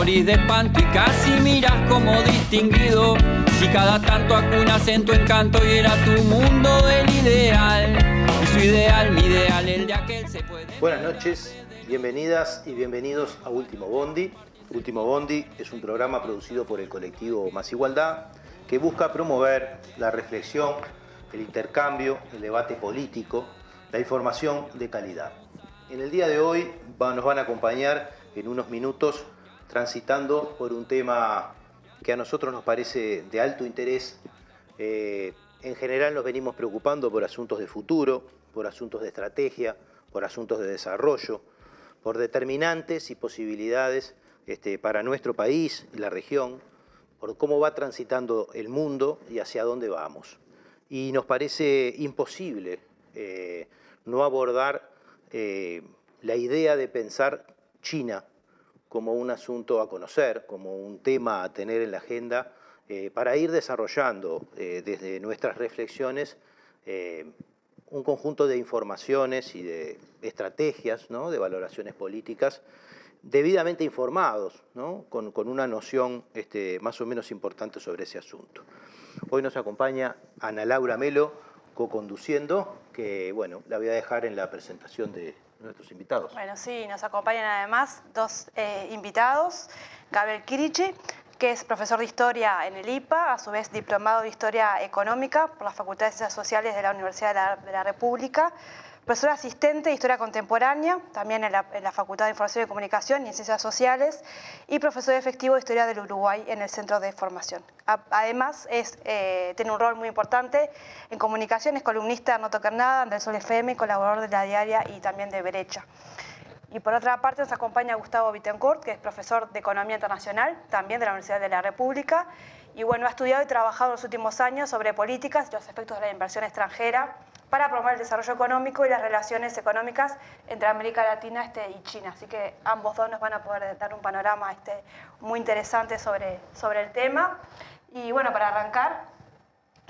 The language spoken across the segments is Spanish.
morís de espanto y casi miras como distinguido. Si cada tanto acunas en tu encanto y era tu mundo del ideal. Y su ideal, mi ideal, el de aquel se puede... Buenas noches, bienvenidas y bienvenidos a Último Bondi. Último Bondi es un programa producido por el colectivo Más Igualdad que busca promover la reflexión, el intercambio, el debate político, la información de calidad. En el día de hoy nos van a acompañar en unos minutos transitando por un tema que a nosotros nos parece de alto interés. En general nos venimos preocupando por asuntos de futuro, por asuntos de estrategia, por asuntos de desarrollo, por determinantes y posibilidades para nuestro país y la región, por cómo va transitando el mundo y hacia dónde vamos. Y nos parece imposible no abordar la idea de pensar China como un asunto a conocer, como un tema a tener en la agenda, para ir desarrollando desde nuestras reflexiones un conjunto de informaciones y de estrategias, ¿no?, de valoraciones políticas debidamente informados, ¿no?, con una noción más o menos importante sobre ese asunto. Hoy nos acompaña Ana Laura Melo, co-conduciendo, que bueno, la voy a dejar en la presentación de nuestros invitados. Bueno, sí, nos acompañan además dos invitados, Gabriel Kirichi, que es profesor de Historia en el IPA, a su vez diplomado de Historia Económica por la Facultad de Ciencias Sociales de la Universidad de la República, profesor asistente de Historia Contemporánea, también en la Facultad de Información y Comunicación y en Ciencias Sociales, y profesor efectivo de Historia del Uruguay en el Centro de Formación. Además, tiene un rol muy importante en comunicación, es columnista de No Tocar Nada, del Sol FM, colaborador de La Diaria y también de Brecha. Y por otra parte nos acompaña Gustavo Bittencourt, que es profesor de Economía Internacional, también de la Universidad de la República, y bueno, ha estudiado y trabajado en los últimos años sobre políticas y los efectos de la inversión extranjera para promover el desarrollo económico y las relaciones económicas entre América Latina y China. Así que ambos dos nos van a poder dar un panorama muy interesante sobre el tema. Y bueno, para arrancar,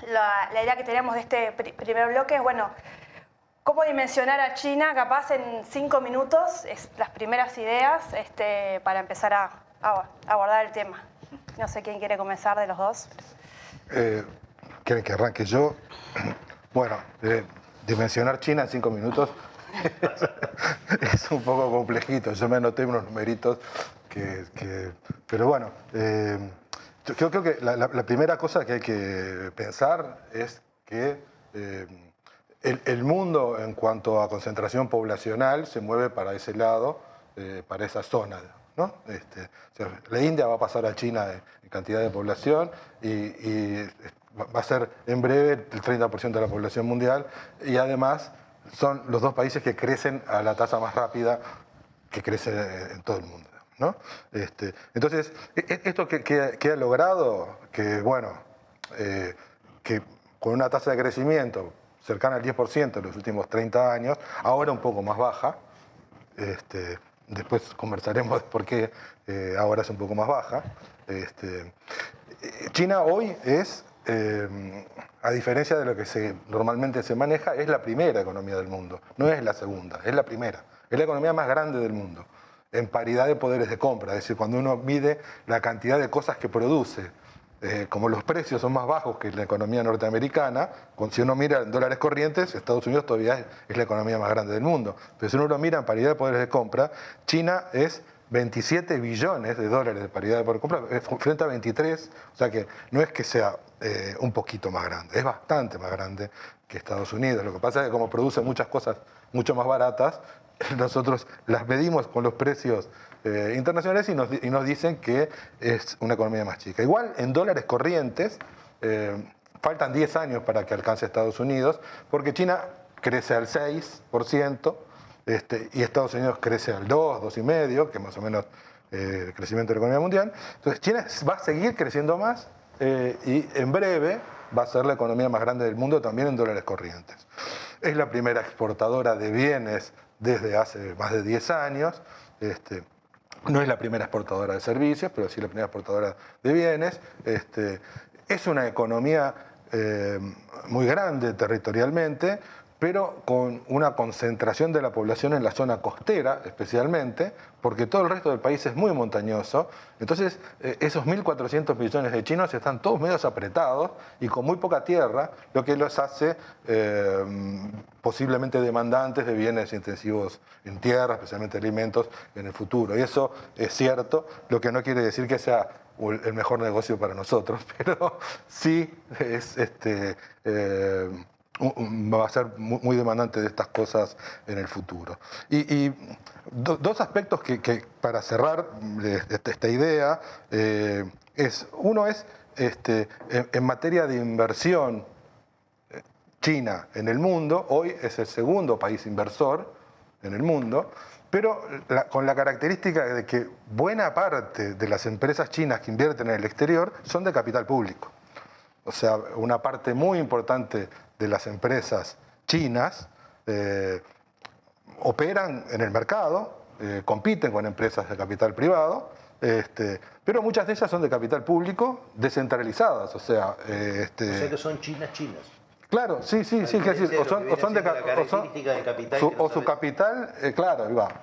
la idea que tenemos de este primer bloque es, bueno, cómo dimensionar a China, capaz en 5 minutos, las primeras ideas para empezar a abordar el tema. No sé quién quiere comenzar de los dos. ¿Quieren que arranque yo? Bueno, dimensionar China en 5 minutos es un poco complejito. Yo me anoté unos numeritos pero bueno, yo creo que la primera cosa que hay que pensar es que el mundo en cuanto a concentración poblacional se mueve para ese lado, para esa zona, ¿no? O sea, la India va a pasar a China en cantidad de población y va a ser en breve el 30% de la población mundial, y además son los dos países que crecen a la tasa más rápida que crece en todo el mundo, ¿no? Entonces, esto que ha logrado, que bueno, que con una tasa de crecimiento cercana al 10% en los últimos 30 años, ahora un poco más baja, después conversaremos de por qué ahora es un poco más baja. China hoy es, a diferencia de lo que normalmente se maneja, es la primera economía del mundo, no es la segunda, es la primera. Es la economía más grande del mundo, en paridad de poderes de compra, es decir, cuando uno mide la cantidad de cosas que produce, como los precios son más bajos que la economía norteamericana, si uno mira en dólares corrientes, Estados Unidos todavía es la economía más grande del mundo. Pero si uno lo mira en paridad de poderes de compra, China es 27 billones de dólares de paridad de poderes de compra frente a 23, o sea que no es que sea un poquito más grande, es bastante más grande que Estados Unidos. Lo que pasa es que como produce muchas cosas mucho más baratas, nosotros las medimos con los precios internacionales y nos dicen que es una economía más chica. Igual en dólares corrientes faltan 10 años para que alcance Estados Unidos, porque China crece al 6% y Estados Unidos crece al 2,5%, que es más o menos el crecimiento de la economía mundial. Entonces China va a seguir creciendo más y en breve va a ser la economía más grande del mundo también en dólares corrientes. Es la primera exportadora de bienes desde hace más de 10 años. No es la primera exportadora de servicios, pero sí la primera exportadora de bienes. Es una economía muy grande territorialmente, pero con una concentración de la población en la zona costera especialmente, porque todo el resto del país es muy montañoso. Entonces, esos 1.400 millones de chinos están todos medios apretados y con muy poca tierra, lo que los hace posiblemente demandantes de bienes intensivos en tierra, especialmente alimentos, en el futuro. Y eso es cierto, lo que no quiere decir que sea el mejor negocio para nosotros, pero sí es va a ser muy demandante de estas cosas en el futuro. Y dos aspectos que para cerrar esta idea, uno es en materia de inversión. China en el mundo, hoy es el segundo país inversor en el mundo, pero con la característica de que buena parte de las empresas chinas que invierten en el exterior son de capital público. O sea, una parte muy importante de las empresas chinas operan en el mercado, compiten con empresas de capital privado, pero muchas de ellas son de capital público descentralizadas. O sea que son chinas. Claro, sí, que decir, su capital, claro, ahí va,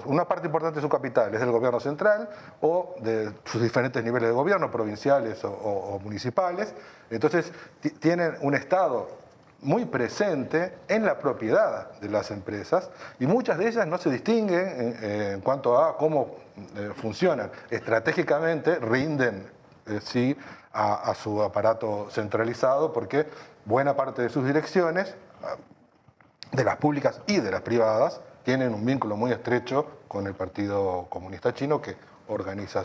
una parte importante de su capital es del gobierno central o de sus diferentes niveles de gobierno, provinciales o municipales. Entonces tienen un Estado muy presente en la propiedad de las empresas y muchas de ellas no se distinguen en cuanto a cómo funcionan. Estratégicamente rinden, sí, a su aparato centralizado, porque buena parte de sus direcciones, de las públicas y de las privadas, tienen un vínculo muy estrecho con el Partido Comunista Chino, que organiza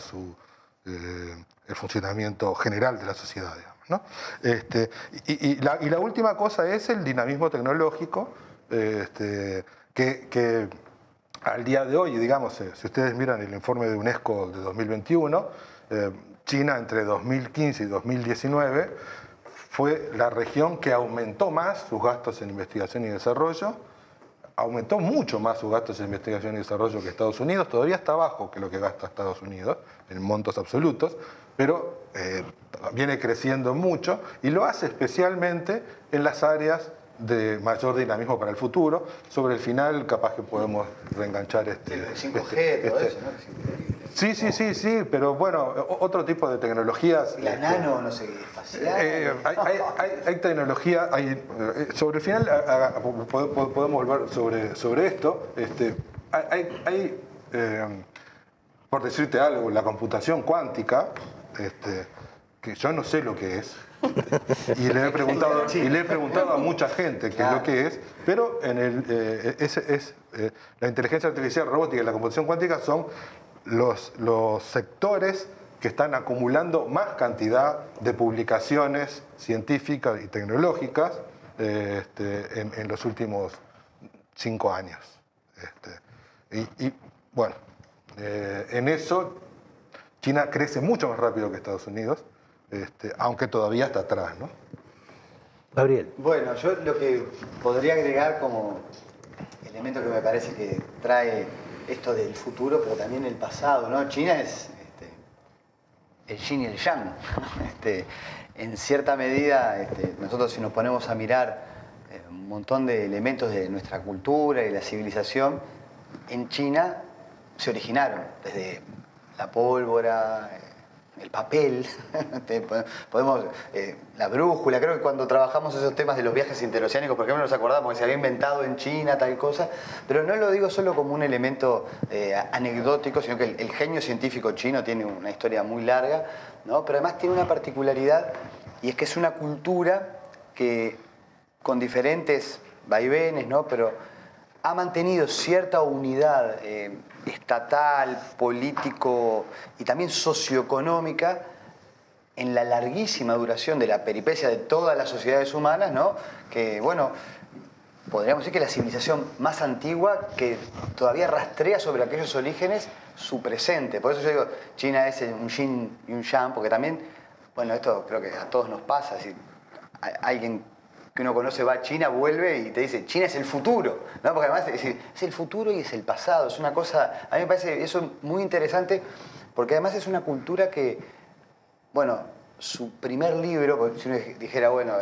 el funcionamiento general de la sociedad, digamos, ¿no? Y la última cosa es el dinamismo tecnológico, que al día de hoy, digamos, si ustedes miran el informe de UNESCO de 2021, China entre 2015 y 2019 fue la región que aumentó más sus gastos en investigación y desarrollo, aumentó mucho más sus gastos en investigación y desarrollo que Estados Unidos, todavía está bajo que lo que gasta Estados Unidos en montos absolutos, pero viene creciendo mucho y lo hace especialmente en las áreas de mayor dinamismo para el futuro. Sobre el final capaz que podemos reenganchar el 5G, todo eso, ¿no? Sí, pero bueno, otro tipo de tecnologías. La nano, no sé qué, espacial. Hay tecnología, sobre el final podemos volver sobre esto. Hay por decirte algo, la computación cuántica, que yo no sé lo que es, y le he preguntado a mucha gente qué es lo que es, pero la inteligencia artificial, robótica y la computación cuántica son los sectores que están acumulando más cantidad de publicaciones científicas y tecnológicas en los últimos 5 años. Bueno, en eso China crece mucho más rápido que Estados Unidos, aunque todavía está atrás, ¿no? Gabriel. Bueno, yo lo que podría agregar como elemento que me parece que trae esto del futuro, pero también el pasado, ¿no? China es el yin y el yang. En cierta medida, nosotros si nos ponemos a mirar un montón de elementos de nuestra cultura y la civilización, en China se originaron, desde la pólvora, el papel, podemos, la brújula. Creo que cuando trabajamos esos temas de los viajes interoceánicos, por ejemplo, nos acordamos que se había inventado en China tal cosa, pero no lo digo solo como un elemento anecdótico, sino que el genio científico chino tiene una historia muy larga, ¿no? Pero además tiene una particularidad, y es que es una cultura que con diferentes vaivenes, ¿no? Pero ha mantenido cierta unidad estatal, político y también socioeconómica en la larguísima duración de la peripecia de todas las sociedades humanas, ¿no? Que, bueno, podríamos decir que la civilización más antigua que todavía rastrea sobre aquellos orígenes su presente. Por eso yo digo, China es un yin y un yang, porque también, bueno, esto creo que a todos nos pasa. Si alguien que uno conoce va a China, vuelve y te dice, China es el futuro, ¿no? Porque además es el futuro y es el pasado, es una cosa, a mí me parece eso muy interesante, porque además es una cultura que, bueno, su primer libro, si uno dijera, bueno,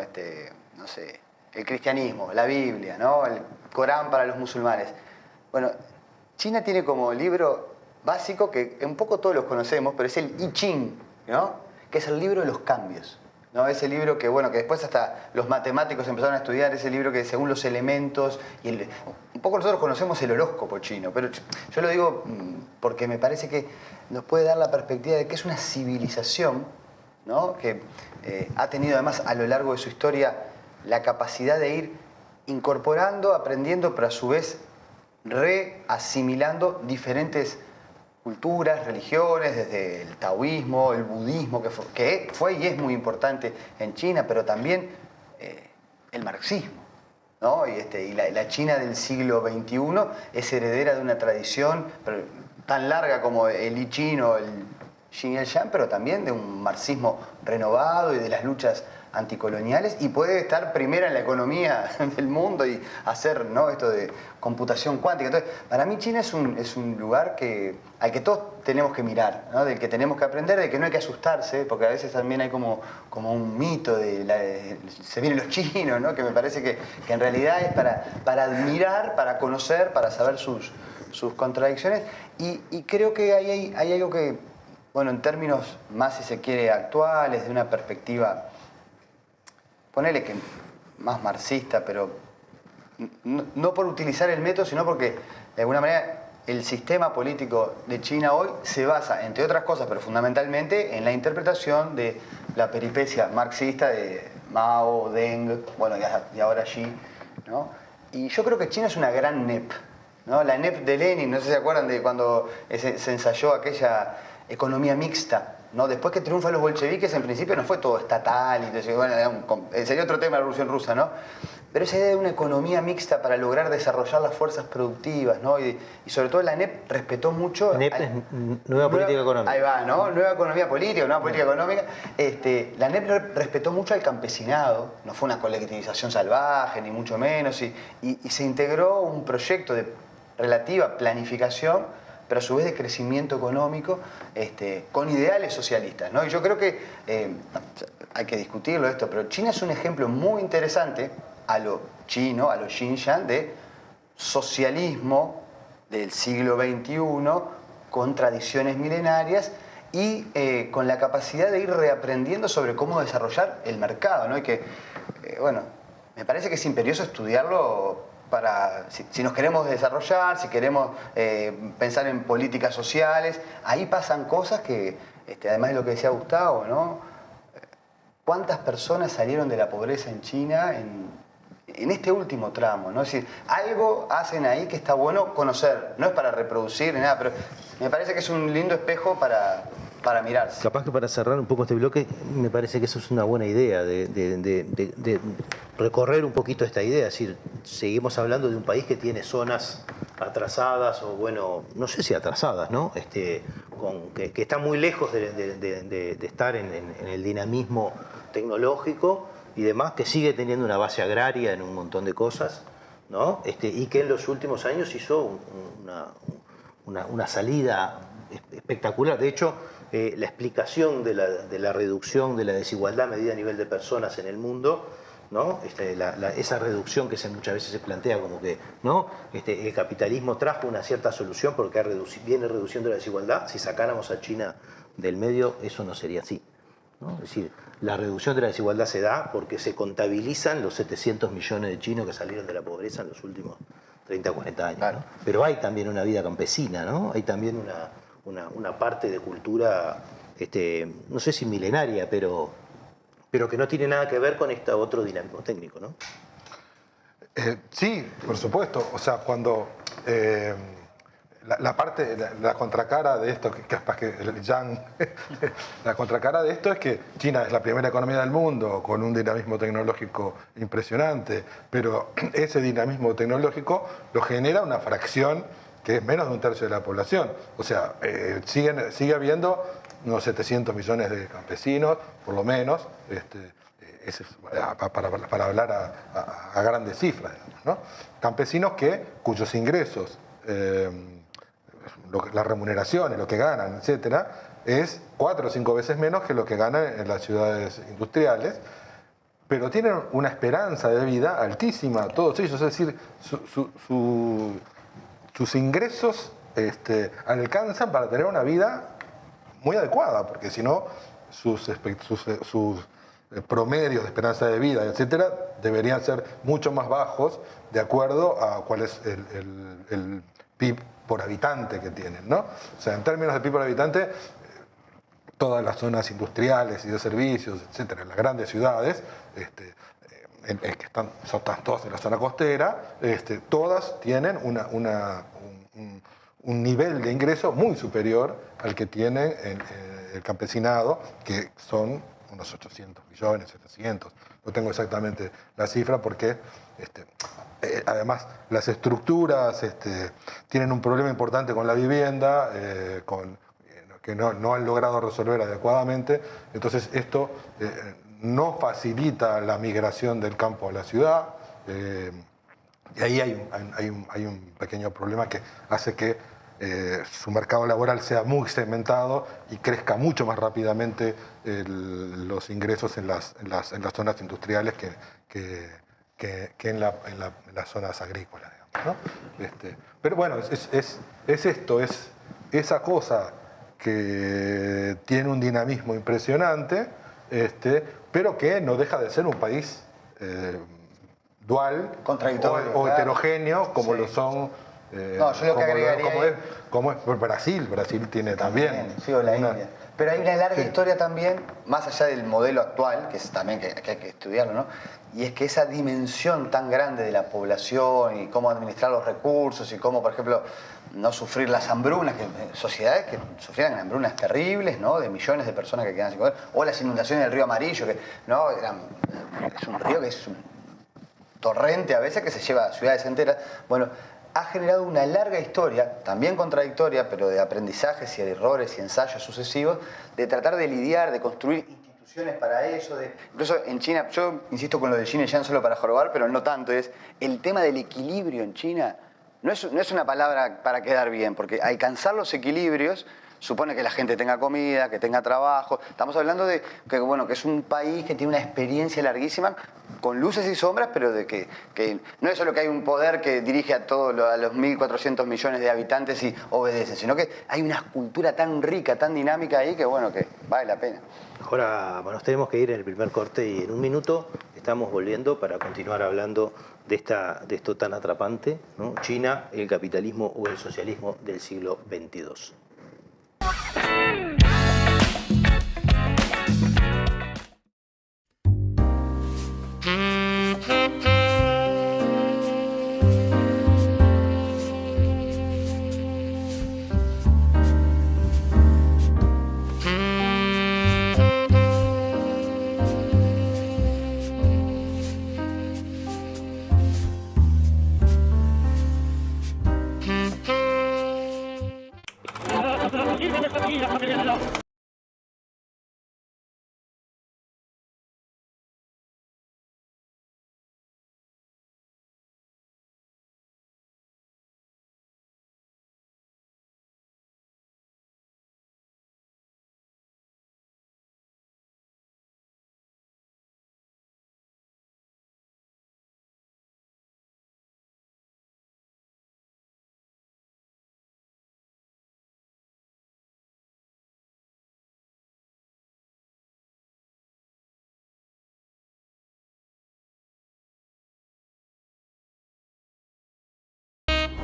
no sé, el cristianismo, la Biblia, ¿no? El Corán para los musulmanes. Bueno, China tiene como libro básico, que un poco todos los conocemos, pero es el I Ching, ¿no? Que es el libro de los cambios, ¿no? Ese libro que, bueno, que después hasta los matemáticos empezaron a estudiar, ese libro que según los elementos, un poco nosotros conocemos el horóscopo chino, pero yo lo digo porque me parece que nos puede dar la perspectiva de que es una civilización, ¿no? Que ha tenido además a lo largo de su historia la capacidad de ir incorporando, aprendiendo, pero a su vez reasimilando diferentes culturas, religiones, desde el taoísmo, el budismo, que fue y es muy importante en China, pero también el marxismo, ¿no? Y la China del siglo XXI es heredera de una tradición tan larga como el I Ching o el Yin y el Yang, pero también de un marxismo renovado y de las luchas anticoloniales, y puede estar primera en la economía del mundo y hacer, ¿no?, esto de computación cuántica. Entonces, para mí China es un lugar al que todos tenemos que mirar, ¿no?, del que tenemos que aprender, de que no hay que asustarse, porque a veces también hay como un mito de se vienen los chinos, ¿no?, que me parece que en realidad es para admirar, para conocer, para saber sus contradicciones, y creo que hay algo que, bueno, en términos más, si se quiere, actuales, de una perspectiva, ponele que más marxista, pero no por utilizar el método, sino porque de alguna manera el sistema político de China hoy se basa, entre otras cosas, pero fundamentalmente en la interpretación de la peripecia marxista de Mao, Deng, bueno, y ahora Xi, ¿no? Y yo creo que China es una gran NEP, ¿no? La NEP de Lenin, no sé si se acuerdan de cuando se ensayó aquella economía mixta, ¿no? Después que triunfan los bolcheviques, en principio no fue todo estatal, y bueno, sería otro tema la Revolución Rusa, ¿no? Pero esa idea de una economía mixta para lograr desarrollar las fuerzas productivas, ¿no? Y sobre todo la NEP respetó mucho... NEP es Nueva Política Económica. Ahí va, ¿no? Nueva economía política, nueva política económica. La NEP respetó mucho al campesinado, no fue una colectivización salvaje, ni mucho menos, y se integró un proyecto de relativa planificación, pero a su vez de crecimiento económico, con ideales socialistas, ¿no? Y yo creo que hay que discutirlo esto, pero China es un ejemplo muy interesante a lo chino, a lo Xinjiang, de socialismo del siglo XXI, con tradiciones milenarias y con la capacidad de ir reaprendiendo sobre cómo desarrollar el mercado, ¿no? Y que, bueno, me parece que es imperioso estudiarlo para, si nos queremos desarrollar, si queremos pensar en políticas sociales. Ahí pasan cosas que, además de lo que decía Gustavo, ¿no? ¿Cuántas personas salieron de la pobreza en China en este último tramo, ¿no? Es decir, algo hacen ahí que está bueno conocer, no es para reproducir ni nada, pero me parece que es un lindo espejo para mirarse. Capaz que para cerrar un poco este bloque, me parece que eso es una buena idea, de recorrer un poquito esta idea. Es decir, seguimos hablando de un país que tiene zonas atrasadas, o bueno, no sé si atrasadas, ¿no? Que está muy lejos de estar en el dinamismo tecnológico y demás, que sigue teniendo una base agraria en un montón de cosas, ¿no? Y que en los últimos años hizo una salida espectacular. De hecho, la explicación de la reducción de la desigualdad medida a nivel de personas en el mundo, ¿no? Esa reducción que muchas veces se plantea como que, ¿no? El capitalismo trajo una cierta solución porque viene reduciendo la desigualdad. Si sacáramos a China del medio, eso no sería así, ¿no? Es decir, la reducción de la desigualdad se da porque se contabilizan los 700 millones de chinos que salieron de la pobreza en los últimos 30 o 40 años, ¿no? Pero hay también una vida campesina, ¿no? Hay también una parte de cultura, no sé si milenaria, pero que no tiene nada que ver con este otro dinamismo técnico, ¿no? Sí, por supuesto. O sea, cuando la contracara de esto, que capaz que el Yang, la contracara de esto es que China es la primera economía del mundo con un dinamismo tecnológico impresionante, pero ese dinamismo tecnológico lo genera una fracción que es menos de un tercio de la población. O sea, sigue habiendo unos 700 millones de campesinos, por lo menos, para hablar a grandes cifras, ¿no? Campesinos cuyos ingresos, las remuneraciones, lo que ganan, etcétera, es 4 o 5 veces menos que lo que ganan en las ciudades industriales, pero tienen una esperanza de vida altísima, todos ellos, es decir, sus ingresos alcanzan para tener una vida muy adecuada, porque si no, sus promedios de esperanza de vida, etcétera, deberían ser mucho más bajos de acuerdo a cuál es el PIB por habitante que tienen, ¿no? O sea, en términos de PIB por habitante, todas las zonas industriales y de servicios, etcétera, en las grandes ciudades, que están todas en la zona costera, todas tienen un nivel de ingreso muy superior al que tiene el campesinado, que son unos 800 millones, 700. No tengo exactamente la cifra porque además las estructuras tienen un problema importante con la vivienda, que no han logrado resolver adecuadamente. Entonces esto no facilita la migración del campo a la ciudad. Y ahí hay un pequeño problema que hace que su mercado laboral sea muy segmentado y crezca mucho más rápidamente los ingresos en las zonas industriales que en las zonas agrícolas, digamos, ¿no? Pero bueno, es esto, es esa cosa que tiene un dinamismo impresionante, pero que no deja de ser un país dual contradictorio, o claro, heterogéneo, como sí, lo son no, yo lo que agregaría como es Brasil. Brasil tiene también sí, o la India. Pero hay una larga historia también, más allá del modelo actual, que es también que hay que estudiarlo, ¿no? Y es que esa dimensión tan grande de la población y cómo administrar los recursos y cómo, por ejemplo, no sufrir las hambrunas, sociedades que sufrían hambrunas terribles, ¿no? De millones de personas que quedan sin comer, o las inundaciones del río Amarillo, que ¿no? Es un río que es un torrente a veces que se lleva a ciudades enteras. Bueno, ha generado una larga historia, también contradictoria, pero de aprendizajes y errores y ensayos sucesivos, de tratar de lidiar, de construir instituciones para eso. Incluso en China, yo insisto con lo de Yin y Yang solo para jorobar, pero no tanto, es el tema del equilibrio en China. No es una palabra para quedar bien, porque alcanzar los equilibrios supone que la gente tenga comida, que tenga trabajo. Estamos hablando de que, bueno, que es un país que tiene una experiencia larguísima, con luces y sombras, pero de que no es solo que hay un poder que dirige a los 1.400 millones de habitantes y obedece, sino que hay una cultura tan rica, tan dinámica ahí, que bueno, que vale la pena. Ahora nos tenemos que ir en el primer corte y en un minuto estamos volviendo para continuar hablando de esto tan atrapante, ¿no? China, el capitalismo o el socialismo del siglo XXII.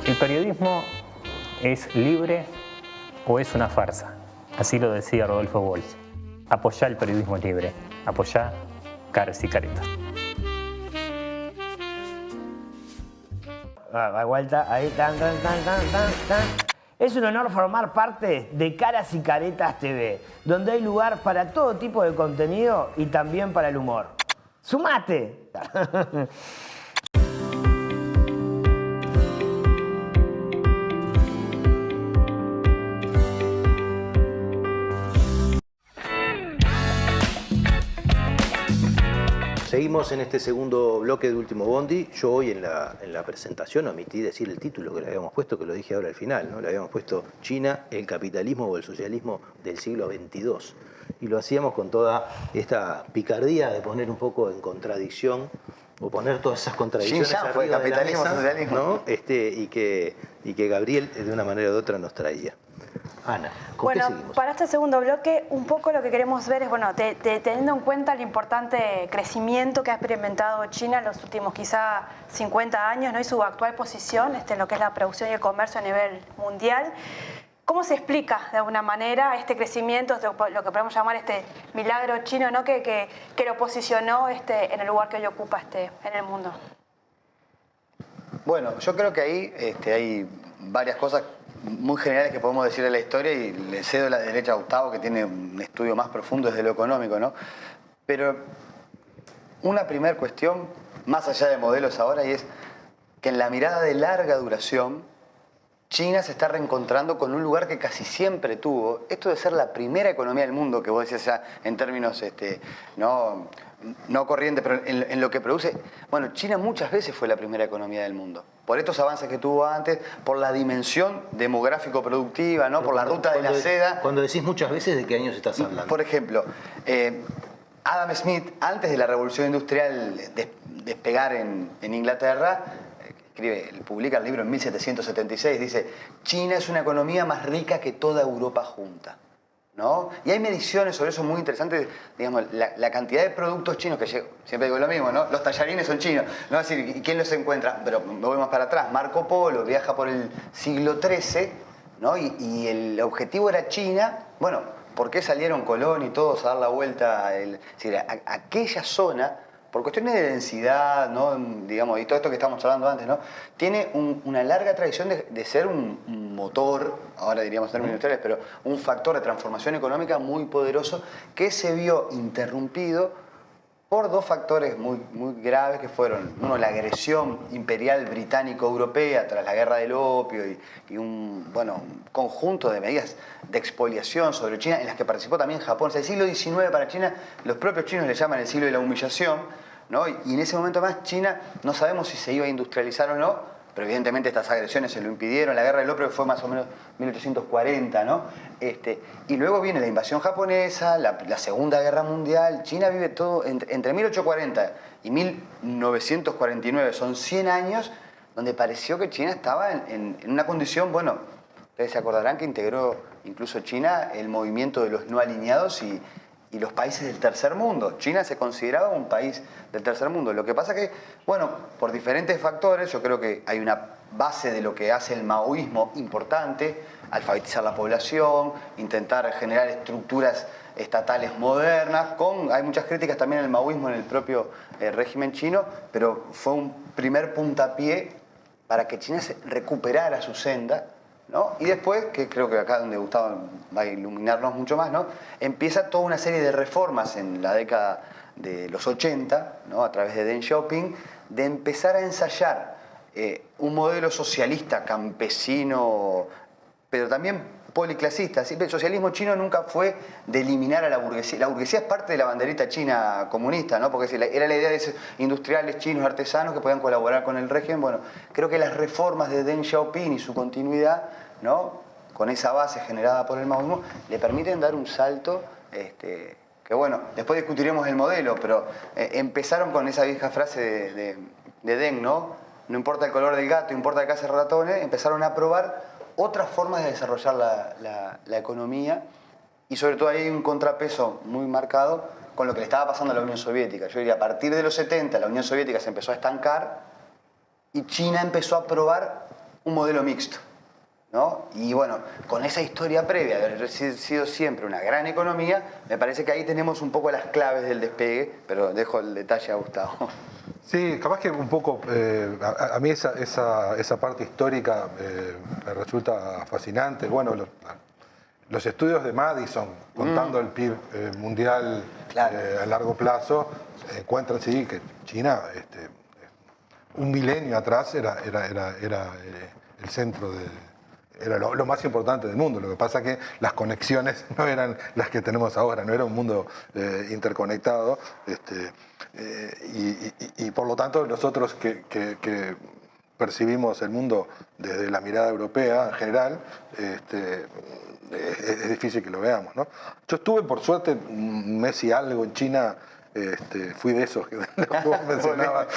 El periodismo es libre o es una farsa. Así lo decía Rodolfo Walsh. Apoyá el periodismo libre. Apoyá Caras y Caretas. Vuelta, ahí, tan. Es un honor formar parte de Caras y Caretas TV, donde hay lugar para todo tipo de contenido y también para el humor. ¡Sumate! Seguimos seguimos en este segundo bloque de Último Bondi. Yo hoy en la presentación omití decir el título que le habíamos puesto, que lo dije ahora al final, ¿no? Le habíamos puesto China, el capitalismo o el socialismo del siglo XXII. Y lo hacíamos con toda esta picardía de poner un poco en contradicción, o poner todas esas contradicciones Xinjiang fue arriba de la capitalismo, mesa, socialismo. ¿no? Y que Gabriel de una manera u otra nos traía. Ana, ¿con qué Bueno, seguimos? para este segundo bloque, un poco lo que queremos ver es, bueno, teniendo en cuenta el importante crecimiento que ha experimentado China en los últimos quizá 50 años, ¿no? Y su actual posición en lo que es la producción y el comercio a nivel mundial. ¿Cómo se explica de alguna manera este crecimiento, lo que podemos llamar este milagro chino, ¿no? que lo posicionó en el lugar que hoy ocupa en el mundo? Bueno, yo creo que ahí hay varias cosas muy generales que podemos decir de la historia y le cedo la derecha a Gustavo, que tiene un estudio más profundo desde lo económico, ¿no? Pero una primera cuestión, más allá de modelos ahora, y es que en la mirada de larga duración, China se está reencontrando con un lugar que casi siempre tuvo. Esto de ser la primera economía del mundo, que vos decías ya en términos no corriente, pero en lo que produce. Bueno, China muchas veces fue la primera economía del mundo. Por estos avances que tuvo antes, por la dimensión demográfico-productiva, ¿no? Por la ruta de la seda. Cuando decís muchas veces, ¿de qué años estás hablando? Por ejemplo, Adam Smith, antes de la revolución industrial despegar en Inglaterra, publica el libro en 1776, dice: China es una economía más rica que toda Europa junta, ¿no? Y hay mediciones sobre eso muy interesantes, digamos, la cantidad de productos chinos que llegan, siempre digo lo mismo, ¿no? Los tallarines son chinos, ¿no? Es decir, ¿y quién los encuentra? Pero me voy más para atrás, Marco Polo viaja por el siglo XIII, ¿no? Y el objetivo era China. Bueno, ¿por qué salieron Colón y todos a dar la vuelta? Es decir, aquella zona, por cuestiones de densidad, ¿no? Digamos, y todo esto que estábamos hablando antes, ¿no? Tiene una larga tradición de ser un motor, ahora diríamos en términos industriales, pero un factor de transformación económica muy poderoso que se vio interrumpido por dos factores muy, muy graves que fueron, uno, la agresión imperial británico-europea tras la guerra del opio y un conjunto de medidas de expoliación sobre China, en las que participó también Japón. O sea, el siglo XIX para China, los propios chinos le llaman el siglo de la humillación, ¿no? Y en ese momento más China, no sabemos si se iba a industrializar o no, pero evidentemente estas agresiones se lo impidieron. La guerra del opio fue más o menos 1840, ¿no? Y luego viene la invasión japonesa, la Segunda Guerra Mundial. China vive todo entre 1840 y 1949, son 100 años donde pareció que China estaba en una condición, bueno, ustedes se acordarán que integró incluso China el movimiento de los no alineados y los países del tercer mundo. China se consideraba un país del tercer mundo. Lo que pasa que, bueno, por diferentes factores, yo creo que hay una base de lo que hace el maoísmo importante: alfabetizar la población, intentar generar estructuras estatales modernas. Hay muchas críticas también al maoísmo en el propio régimen chino, pero fue un primer puntapié para que China se recuperara su senda, ¿no? Y después, que creo que acá donde Gustavo va a iluminarnos mucho más, ¿no? Empieza toda una serie de reformas en la década de los 80, ¿no? A través de Deng Xiaoping, de empezar a ensayar un modelo socialista, campesino, pero también policlasista. El socialismo chino nunca fue de eliminar a la burguesía. La burguesía es parte de la banderita china comunista, ¿no? Porque era la idea de esos industriales chinos, artesanos que podían colaborar con el régimen. Bueno, creo que las reformas de Deng Xiaoping y su continuidad, ¿no? Con esa base generada por el maoísmo, le permiten dar un salto que, bueno, después discutiremos el modelo, pero empezaron con esa vieja frase de Deng, ¿no? No importa el color del gato, importa que case ratones. Empezaron a probar otras formas de desarrollar la economía, y sobre todo hay un contrapeso muy marcado con lo que le estaba pasando a la Unión Soviética. Yo diría, a partir de los 70 la Unión Soviética se empezó a estancar y China empezó a probar un modelo mixto, ¿no? Y bueno, con esa historia previa de haber sido siempre una gran economía, me parece que ahí tenemos un poco las claves del despegue, pero dejo el detalle a Gustavo. Sí, capaz que un poco, a mí esa parte histórica me resulta fascinante. Bueno, los estudios de Madison, contando el PIB mundial Claro. A largo plazo, encuentran, sí, que China, un milenio atrás, era el centro era lo más importante del mundo. Lo que pasa es que las conexiones no eran las que tenemos ahora, no era un mundo interconectado. Y por lo tanto nosotros que percibimos el mundo desde la mirada europea en general, es difícil que lo veamos, ¿no? Yo estuve, por suerte, un mes y algo en China. Fui de esos que vos mencionabas,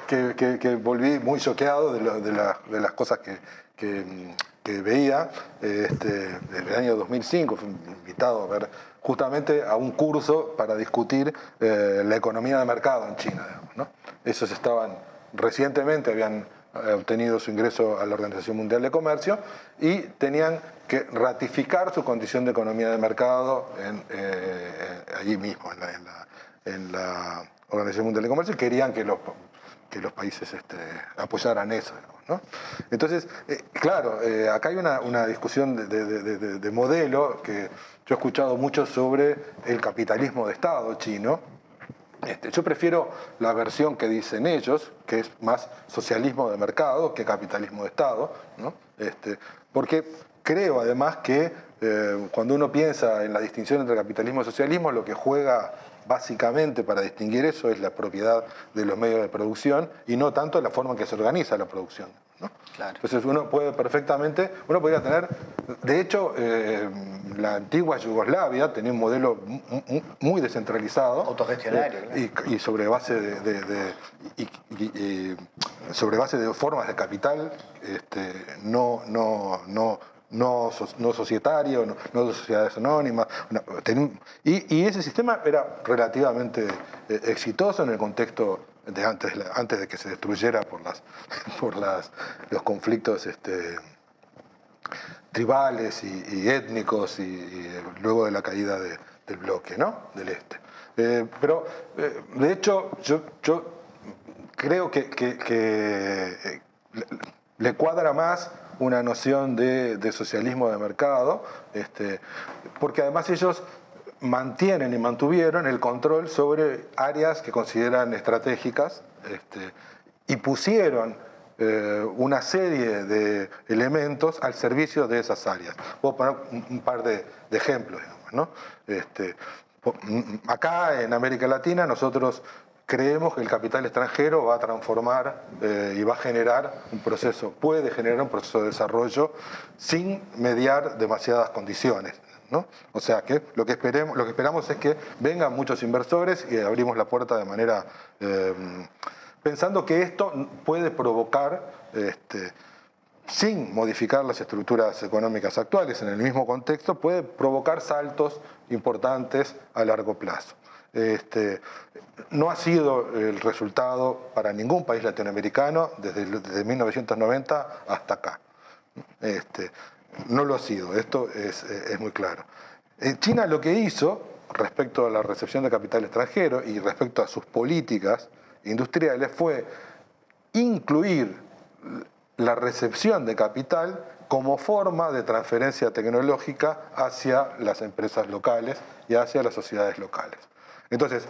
que volví muy choqueado de las cosas que veía. Desde el año 2005 fui invitado a ver justamente a un curso para discutir la economía de mercado en China, digamos, ¿no? Esos recientemente habían obtenido su ingreso a la Organización Mundial de Comercio y tenían que ratificar su condición de economía de mercado allí mismo, en la Organización Mundial de Comercio, y querían que los países apoyaran eso, ¿no? Entonces, claro, acá hay una discusión de modelo que yo he escuchado mucho sobre el capitalismo de Estado chino. Yo prefiero la versión que dicen ellos, que es más socialismo de mercado que capitalismo de Estado, ¿no? Porque creo además que cuando uno piensa en la distinción entre capitalismo y socialismo, lo que juega básicamente para distinguir eso es la propiedad de los medios de producción y no tanto la forma en que se organiza la producción, ¿no? Claro. Entonces uno podría tener, de hecho, la antigua Yugoslavia tenía un modelo muy descentralizado, autogestionario, y sobre base sobre base de formas de capital, no societario, no de sociedades anónimas. Y ese sistema era relativamente exitoso en el contexto de antes de que se destruyera por los conflictos tribales y étnicos y luego de la caída del bloque, ¿no? Del este. Pero, de hecho, yo creo que le cuadra más una noción de socialismo de mercado, porque además ellos mantienen y mantuvieron el control sobre áreas que consideran estratégicas, y pusieron una serie de elementos al servicio de esas áreas. Voy a poner un par de ejemplos, digamos, ¿no? Acá en América Latina nosotros creemos que el capital extranjero va a transformar y va a generar puede generar un proceso de desarrollo sin mediar demasiadas condiciones, ¿no? O sea que lo que esperamos es que vengan muchos inversores y abrimos la puerta de manera pensando que esto puede provocar, sin modificar las estructuras económicas actuales en el mismo contexto, puede provocar saltos importantes a largo plazo. No ha sido el resultado para ningún país latinoamericano desde 1990 hasta acá. No lo ha sido, esto es muy claro. China lo que hizo respecto a la recepción de capital extranjero y respecto a sus políticas industriales fue incluir la recepción de capital como forma de transferencia tecnológica hacia las empresas locales y hacia las sociedades locales. Entonces,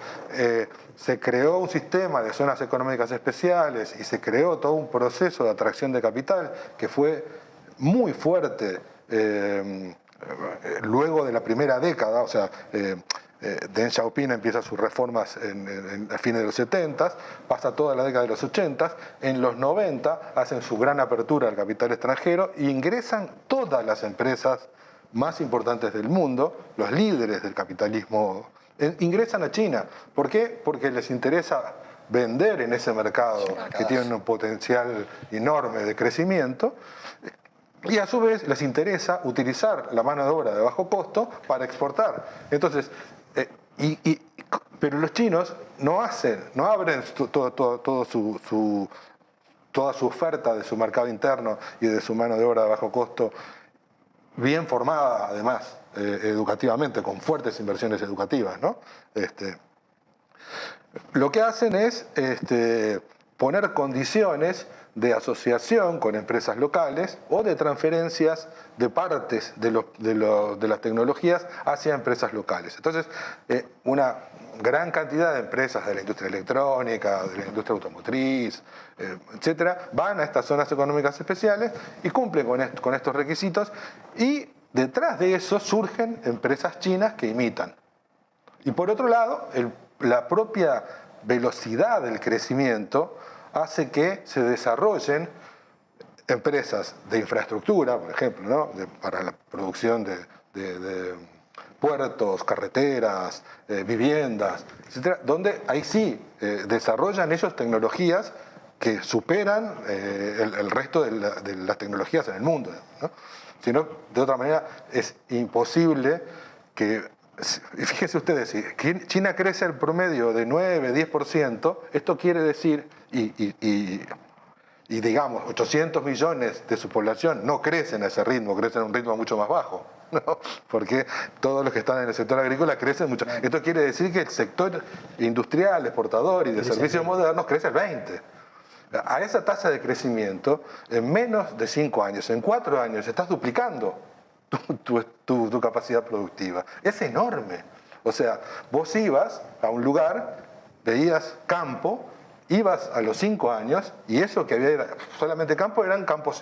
se creó un sistema de zonas económicas especiales y se creó todo un proceso de atracción de capital que fue muy fuerte luego de la primera década. O sea, Deng Xiaoping empieza sus reformas a fines de los 70, pasa toda la década de los 80, en los 90 hacen su gran apertura al capital extranjero e ingresan todas las empresas más importantes del mundo, los líderes del capitalismo, ingresan a China. ¿Por qué? Porque les interesa vender en ese mercado que tiene un potencial enorme de crecimiento, y a su vez les interesa utilizar la mano de obra de bajo costo para exportar. Entonces, pero los chinos no abren toda su oferta de su mercado interno y de su mano de obra de bajo costo bien formada, además, educativamente, con fuertes inversiones educativas, ¿no? Lo que hacen es poner condiciones de asociación con empresas locales o de transferencias de partes de las tecnologías hacia empresas locales. Entonces, una gran cantidad de empresas de la industria electrónica, de la industria automotriz, etcétera, van a estas zonas económicas especiales y cumplen con estos requisitos, y detrás de eso surgen empresas chinas que imitan. Y por otro lado, la propia velocidad del crecimiento hace que se desarrollen empresas de infraestructura, por ejemplo, ¿no? Para la producción de puertos, carreteras, viviendas, etcétera, donde ahí sí desarrollan ellos tecnologías que superan el resto de las tecnologías en el mundo, ¿no? Si no, de otra manera, es imposible que... Fíjense ustedes, si China crece al promedio de 9-10%, esto quiere decir, y digamos, 800 millones de su población no crecen a ese ritmo, crecen a un ritmo mucho más bajo, ¿no? Porque todos los que están en el sector agrícola crecen mucho. Esto quiere decir que el sector industrial, exportador y de servicios modernos crece al 20%. A esa tasa de crecimiento, en menos de 5 años, en 4 años, estás duplicando tu capacidad productiva. Es enorme. O sea, vos ibas a un lugar, veías campo, ibas a los 5 años y eso que había solamente campo eran campos,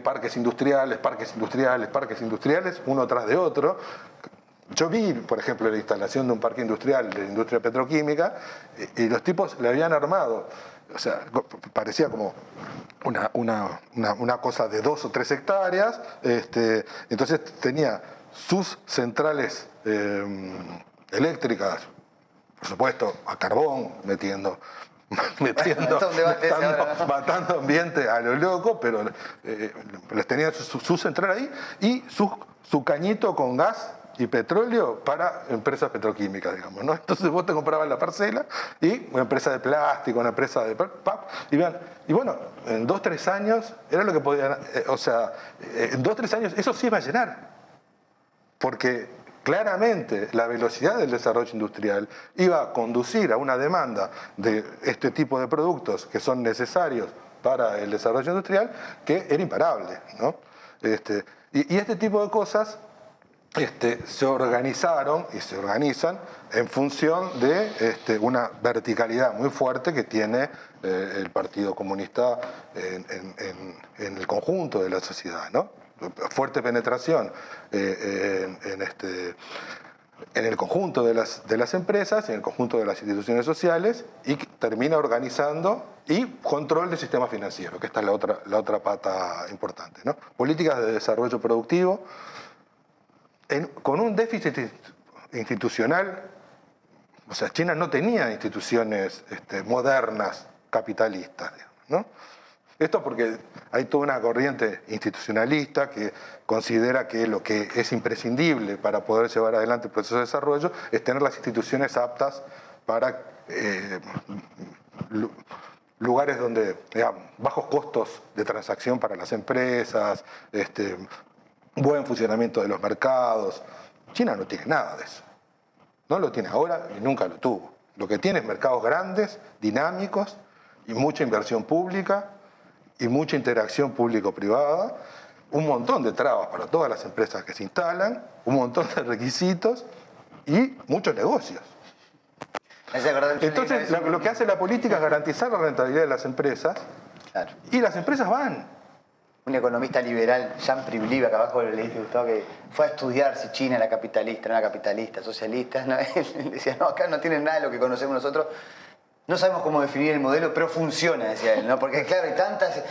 parques industriales, uno tras de otro. Yo vi, por ejemplo, la instalación de un parque industrial de la industria petroquímica y los tipos le habían armado, o sea, parecía como una cosa de 2 o 3 hectáreas, entonces tenía sus centrales eléctricas, por supuesto, a carbón, matando ambiente a lo loco, pero les tenía su central ahí y su cañito con gas y petróleo para empresas petroquímicas, digamos, ¿no? Entonces vos te comprabas la parcela y una empresa de plástico, una empresa de pap, y bueno, en 2-3 años era lo que podían, en 2-3 años eso sí iba a llenar, porque claramente la velocidad del desarrollo industrial iba a conducir a una demanda de este tipo de productos que son necesarios para el desarrollo industrial que era imparable, ¿no? Y este tipo de cosas se organizaron y se organizan en función de una verticalidad muy fuerte que tiene el Partido Comunista en el conjunto de la sociedad, ¿no? Fuerte penetración en el conjunto de las empresas, en el conjunto de las instituciones sociales, y termina organizando y control del sistema financiero, que esta es la otra pata importante, ¿no? Políticas de desarrollo productivo con un déficit institucional. O sea, China no tenía instituciones modernas capitalistas, ¿no? Esto porque hay toda una corriente institucionalista que considera que lo que es imprescindible para poder llevar adelante el proceso de desarrollo es tener las instituciones aptas para lugares donde, digamos, bajos costos de transacción para las empresas, buen funcionamiento de los mercados. China no tiene nada de eso. No lo tiene ahora y nunca lo tuvo. Lo que tiene es mercados grandes, dinámicos y mucha inversión pública y mucha interacción público-privada, un montón de trabas para todas las empresas que se instalan, un montón de requisitos y muchos negocios. Entonces, lo que hace la política es garantizar la rentabilidad de las empresas, claro, y las empresas van. Un economista liberal, Jean Priblive, acá abajo le leíste, Gustavo, que fue a estudiar si China era capitalista, no era capitalista, socialista, ¿no? Él decía, no, acá no tienen nada de lo que conocemos nosotros. No sabemos cómo definir el modelo, pero funciona, decía él, ¿no? Porque claro, hay tantas...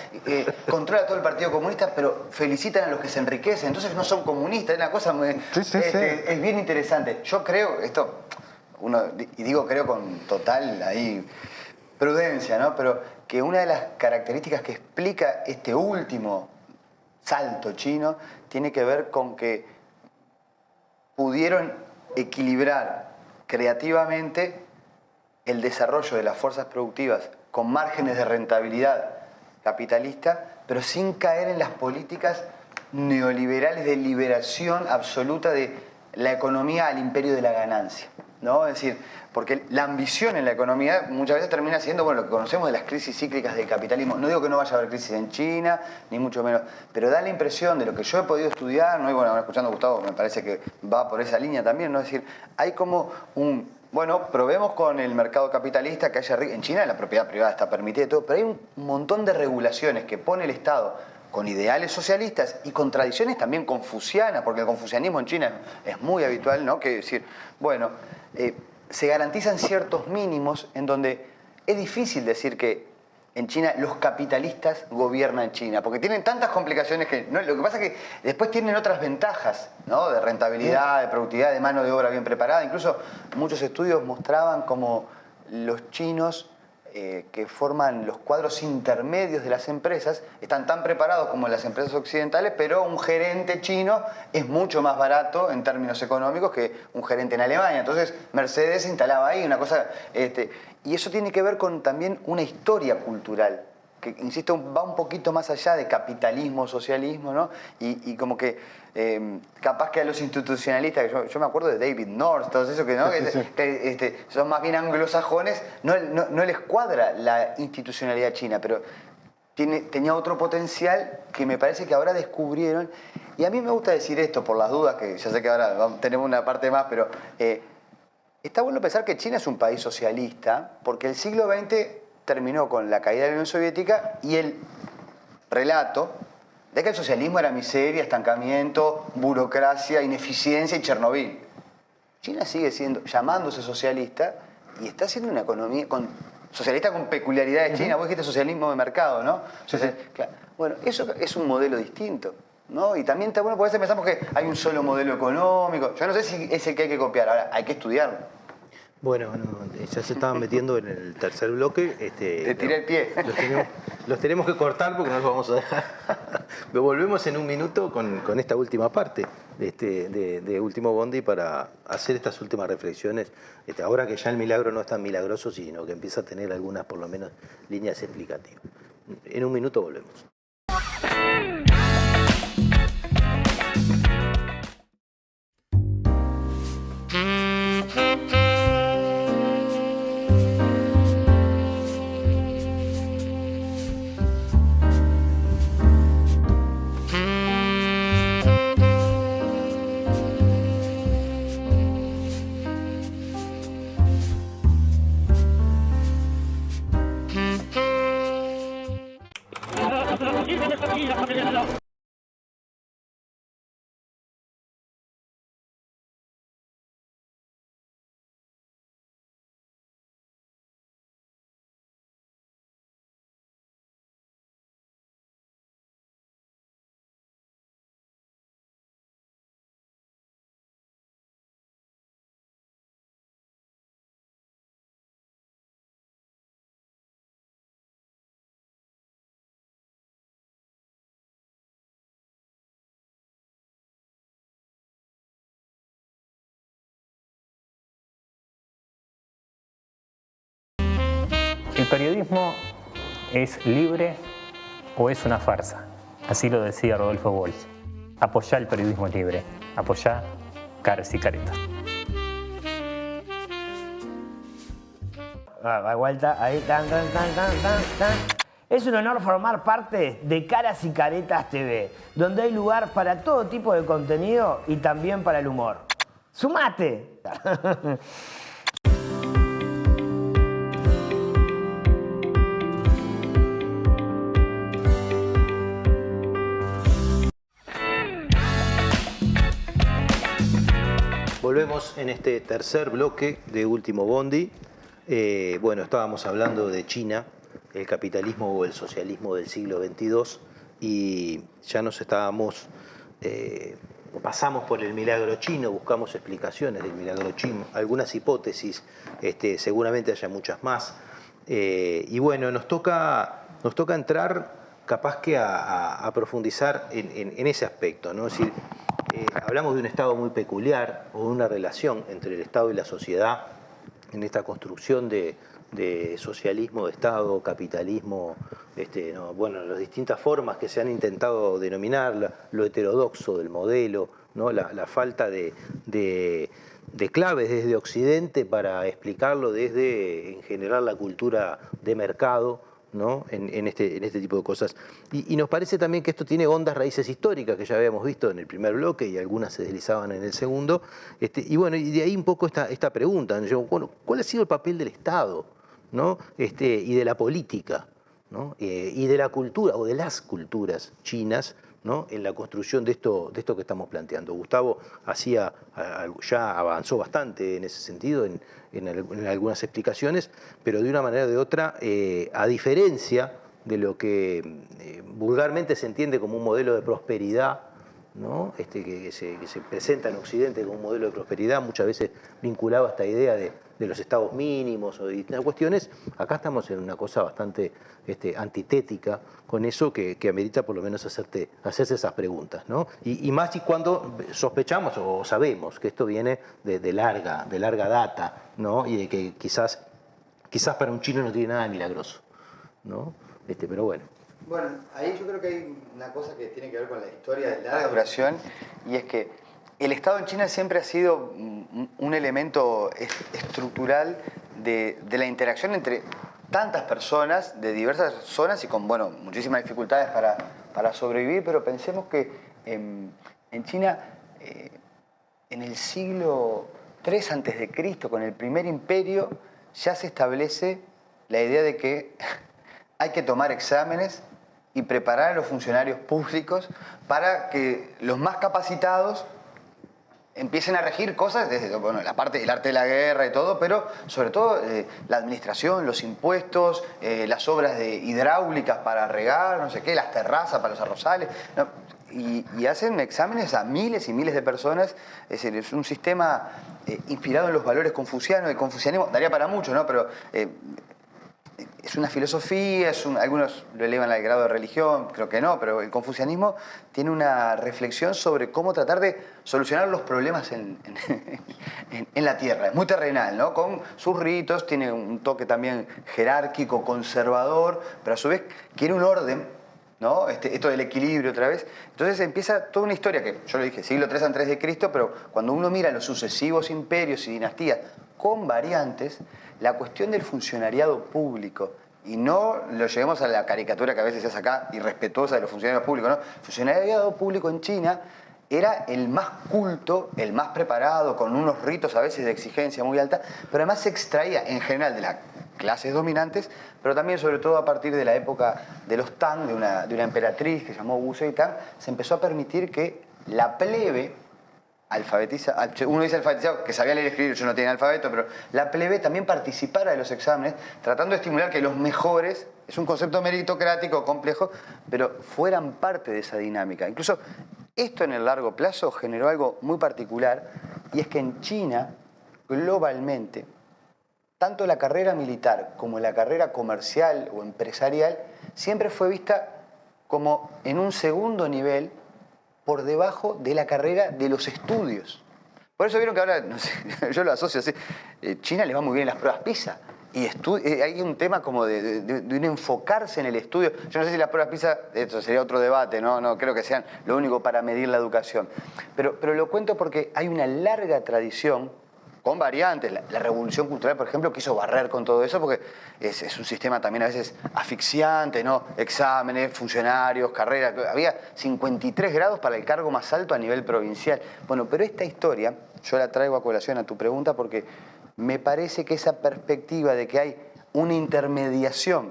controla todo el Partido Comunista, pero felicitan a los que se enriquecen, entonces no son comunistas, es una cosa muy... Sí. Es bien interesante. Yo creo, y digo creo con total ahí prudencia, ¿no? Pero que una de las características que explica este último salto chino tiene que ver con que pudieron equilibrar creativamente el desarrollo de las fuerzas productivas con márgenes de rentabilidad capitalista, pero sin caer en las políticas neoliberales de liberación absoluta de la economía al imperio de la ganancia. ¿no? Es decir, porque la ambición en la economía muchas veces termina siendo, bueno, lo que conocemos de las crisis cíclicas del capitalismo. No digo que no vaya a haber crisis en China, ni mucho menos, pero da la impresión de lo que yo he podido estudiar, ¿no? Y bueno, ahora escuchando a Gustavo me parece que va por esa línea también, ¿no? Es decir, hay como un... Bueno, probemos con el mercado capitalista que haya... En China la propiedad privada está permitida y todo, pero hay un montón de regulaciones que pone el Estado con ideales socialistas y con tradiciones también confucianas, porque el confucianismo en China es muy habitual, ¿no? Que decir, bueno, se garantizan ciertos mínimos en donde es difícil decir que en China los capitalistas gobiernan China, porque tienen tantas complicaciones que... ¿no? Lo que pasa es que después tienen otras ventajas, ¿no? De rentabilidad, de productividad, de mano de obra bien preparada. Incluso muchos estudios mostraban como los chinos que forman los cuadros intermedios de las empresas están tan preparados como las empresas occidentales, pero un gerente chino es mucho más barato en términos económicos que un gerente en Alemania. Entonces Mercedes se instalaba ahí, una cosa... y eso tiene que ver con también una historia cultural, que, insisto, va un poquito más allá de capitalismo, socialismo, ¿no? Y como que capaz que a los institucionalistas, yo me acuerdo de David North, todos esos que, ¿no? que son más bien anglosajones, no les cuadra la institucionalidad china, pero tenía otro potencial que me parece que ahora descubrieron. Y a mí me gusta decir esto por las dudas, que ya sé que ahora tenemos una parte más, pero está bueno pensar que China es un país socialista, porque el siglo XX terminó con la caída de la Unión Soviética y el relato de que el socialismo era miseria, estancamiento, burocracia, ineficiencia y Chernobyl. China sigue llamándose socialista y está haciendo una economía socialista con peculiaridades chinas. Vos dijiste socialismo de mercado, ¿no? Entonces, claro, bueno, eso es un modelo distinto, ¿no? Y también está bueno, porque a veces pensamos que hay un solo modelo económico. Yo no sé si es el que hay que copiar, ahora hay que estudiarlo. Bueno, ya se estaban metiendo en el tercer bloque. Te tiré el pie. Los tenemos que cortar porque no los vamos a dejar. Pero volvemos en un minuto con esta última parte de Último Bondi para hacer estas últimas reflexiones. Ahora que ya el milagro no es tan milagroso, sino que empieza a tener algunas, por lo menos, líneas explicativas. En un minuto volvemos. El periodismo es libre o es una farsa. Así lo decía Rodolfo Walsh. Apoyá el periodismo libre. Apoyá Caras y Caretas. Vuelta, ahí, tan. Es un honor formar parte de Caras y Caretas TV, donde hay lugar para todo tipo de contenido y también para el humor. ¡Sumate! Volvemos en este tercer bloque de Último Bondi. Bueno, estábamos hablando de China, el capitalismo o el socialismo del siglo XXII, y ya nos estábamos... pasamos por el milagro chino, buscamos explicaciones del milagro chino, algunas hipótesis, seguramente haya muchas más. Y bueno, nos toca entrar capaz que a profundizar en ese aspecto, ¿no? Es decir, hablamos de un Estado muy peculiar o de una relación entre el Estado y la sociedad en esta construcción de socialismo de Estado, capitalismo, ¿no? Bueno, las distintas formas que se han intentado denominar, lo heterodoxo del modelo, ¿no? La falta de de claves desde Occidente para explicarlo desde, en general, la cultura de mercado, ¿no? en este tipo de cosas. Y nos parece también que esto tiene hondas raíces históricas, que ya habíamos visto en el primer bloque y algunas se deslizaban en el segundo. Y bueno, y de ahí un poco esta pregunta, ¿no? Bueno, ¿cuál ha sido el papel del Estado, ¿no? Y de la política, ¿no? Y de la cultura o de las culturas chinas, ¿no? En la construcción de esto que estamos planteando? Gustavo ya avanzó bastante en ese sentido, en algunas explicaciones, pero de una manera o de otra, a diferencia de lo que vulgarmente se entiende como un modelo de prosperidad, ¿no? que se presenta en Occidente como un modelo de prosperidad, muchas veces vinculado a esta idea de los estados mínimos o de distintas cuestiones. Acá estamos en una cosa bastante antitética con eso, que amerita por lo menos hacerse esas preguntas, ¿no? Y más y cuando sospechamos o sabemos que esto viene de larga data, ¿no? Y de que quizás para un chino no tiene nada de milagroso, ¿no? Pero bueno. Bueno, ahí yo creo que hay una cosa que tiene que ver con la historia de larga duración, y es que el Estado en China siempre ha sido un elemento estructural de la interacción entre tantas personas de diversas zonas y con, bueno, muchísimas dificultades para sobrevivir, pero pensemos que en China, en el siglo III a.C., con el primer imperio, ya se establece la idea de que hay que tomar exámenes y preparar a los funcionarios públicos para que los más capacitados empiecen a regir cosas desde, bueno, la parte del arte de la guerra y todo, pero sobre todo la administración, los impuestos, las obras de hidráulicas para regar, no sé qué, las terrazas para los arrozales, ¿no? Y hacen exámenes a miles y miles de personas. Es decir, es un sistema inspirado en los valores confucianos. El confucianismo daría para mucho, ¿no? Pero es una filosofía, algunos lo elevan al grado de religión, creo que no, pero el confucianismo tiene una reflexión sobre cómo tratar de solucionar los problemas en la tierra. Es muy terrenal, ¿no? Con sus ritos, tiene un toque también jerárquico, conservador, pero a su vez quiere un orden, ¿no? Esto del equilibrio otra vez. Entonces empieza toda una historia que, yo lo dije, siglo III a.C., pero cuando uno mira los sucesivos imperios y dinastías con variantes, la cuestión del funcionariado público, y no lo llevemos a la caricatura que a veces se hace acá, irrespetuosa de los funcionarios públicos, ¿no? El funcionariado público en China era el más culto, el más preparado, con unos ritos a veces de exigencia muy alta, pero además se extraía en general de las clases dominantes, pero también sobre todo a partir de la época de los Tang, de una emperatriz que se llamó Wu Tang, se empezó a permitir que la plebe uno dice alfabetizado, que sabía leer y escribir, yo no tenía alfabeto, pero la plebe también participara de los exámenes, tratando de estimular que los mejores, es un concepto meritocrático complejo, pero fueran parte de esa dinámica. Incluso esto en el largo plazo generó algo muy particular, y es que en China, globalmente, tanto la carrera militar como la carrera comercial o empresarial siempre fue vista como en un segundo nivel por debajo de la carrera de los estudios. Por eso vieron que ahora, no sé, yo lo asocio así, China le va muy bien en las pruebas PISA, y hay un tema como de un enfocarse en el estudio. Yo no sé si las pruebas PISA, esto sería otro debate, no creo que sean lo único para medir la educación, pero lo cuento porque hay una larga tradición, con variantes. La revolución cultural, por ejemplo, quiso barrer con todo eso porque es un sistema también a veces asfixiante, ¿no? Exámenes, funcionarios, carreras. Había 53 grados para el cargo más alto a nivel provincial. Bueno, pero esta historia, yo la traigo a colación a tu pregunta porque me parece que esa perspectiva de que hay una intermediación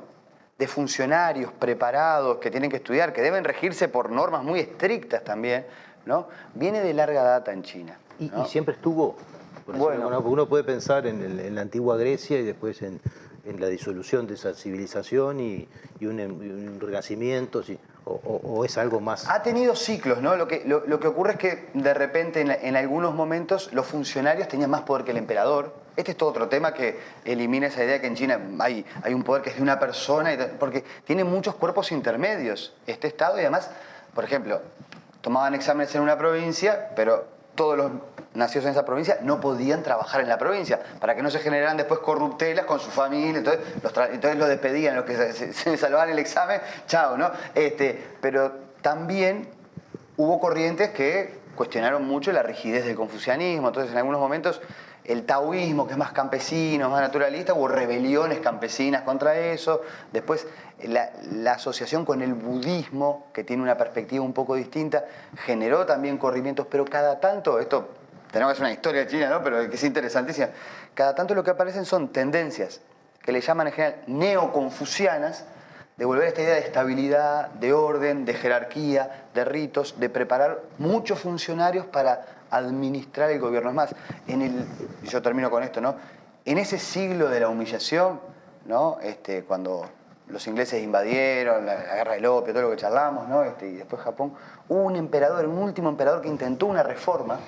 de funcionarios preparados que tienen que estudiar, que deben regirse por normas muy estrictas también, ¿no? Viene de larga data en China, ¿no? Y siempre estuvo. Bueno, uno puede pensar en la antigua Grecia y después en la disolución de esa civilización y un renacimiento, o es algo más. Ha tenido ciclos, ¿no? Lo que ocurre es que de repente en algunos momentos los funcionarios tenían más poder que el emperador. Este es todo otro tema que elimina esa idea que en China hay un poder que es de una persona, porque tiene muchos cuerpos intermedios este Estado, y además, por ejemplo, tomaban exámenes en una provincia, pero todos los nacidos en esa provincia no podían trabajar en la provincia, para que no se generaran después corruptelas con su familia, entonces los despedían, los que se salvaban el examen, chao, ¿no? Pero también hubo corrientes que cuestionaron mucho la rigidez del confucianismo. Entonces, en algunos momentos, el taoísmo, que es más campesino, más naturalista, hubo rebeliones campesinas contra eso. Después, la asociación con el budismo, que tiene una perspectiva un poco distinta, generó también corrimientos, pero cada tanto, esto tenemos que hacer una historia de China, ¿no? Pero que es interesantísima, cada tanto lo que aparecen son tendencias, que le llaman en general neoconfucianas, de volver a esta idea de estabilidad, de orden, de jerarquía, de ritos, de preparar muchos funcionarios para administrar el gobierno. Es más, y yo termino con esto, ¿no? En ese siglo de la humillación, ¿no? Cuando los ingleses invadieron, la guerra del opio, todo lo que charlamos, ¿no? Y después Japón, hubo un emperador, un último emperador que intentó una reforma.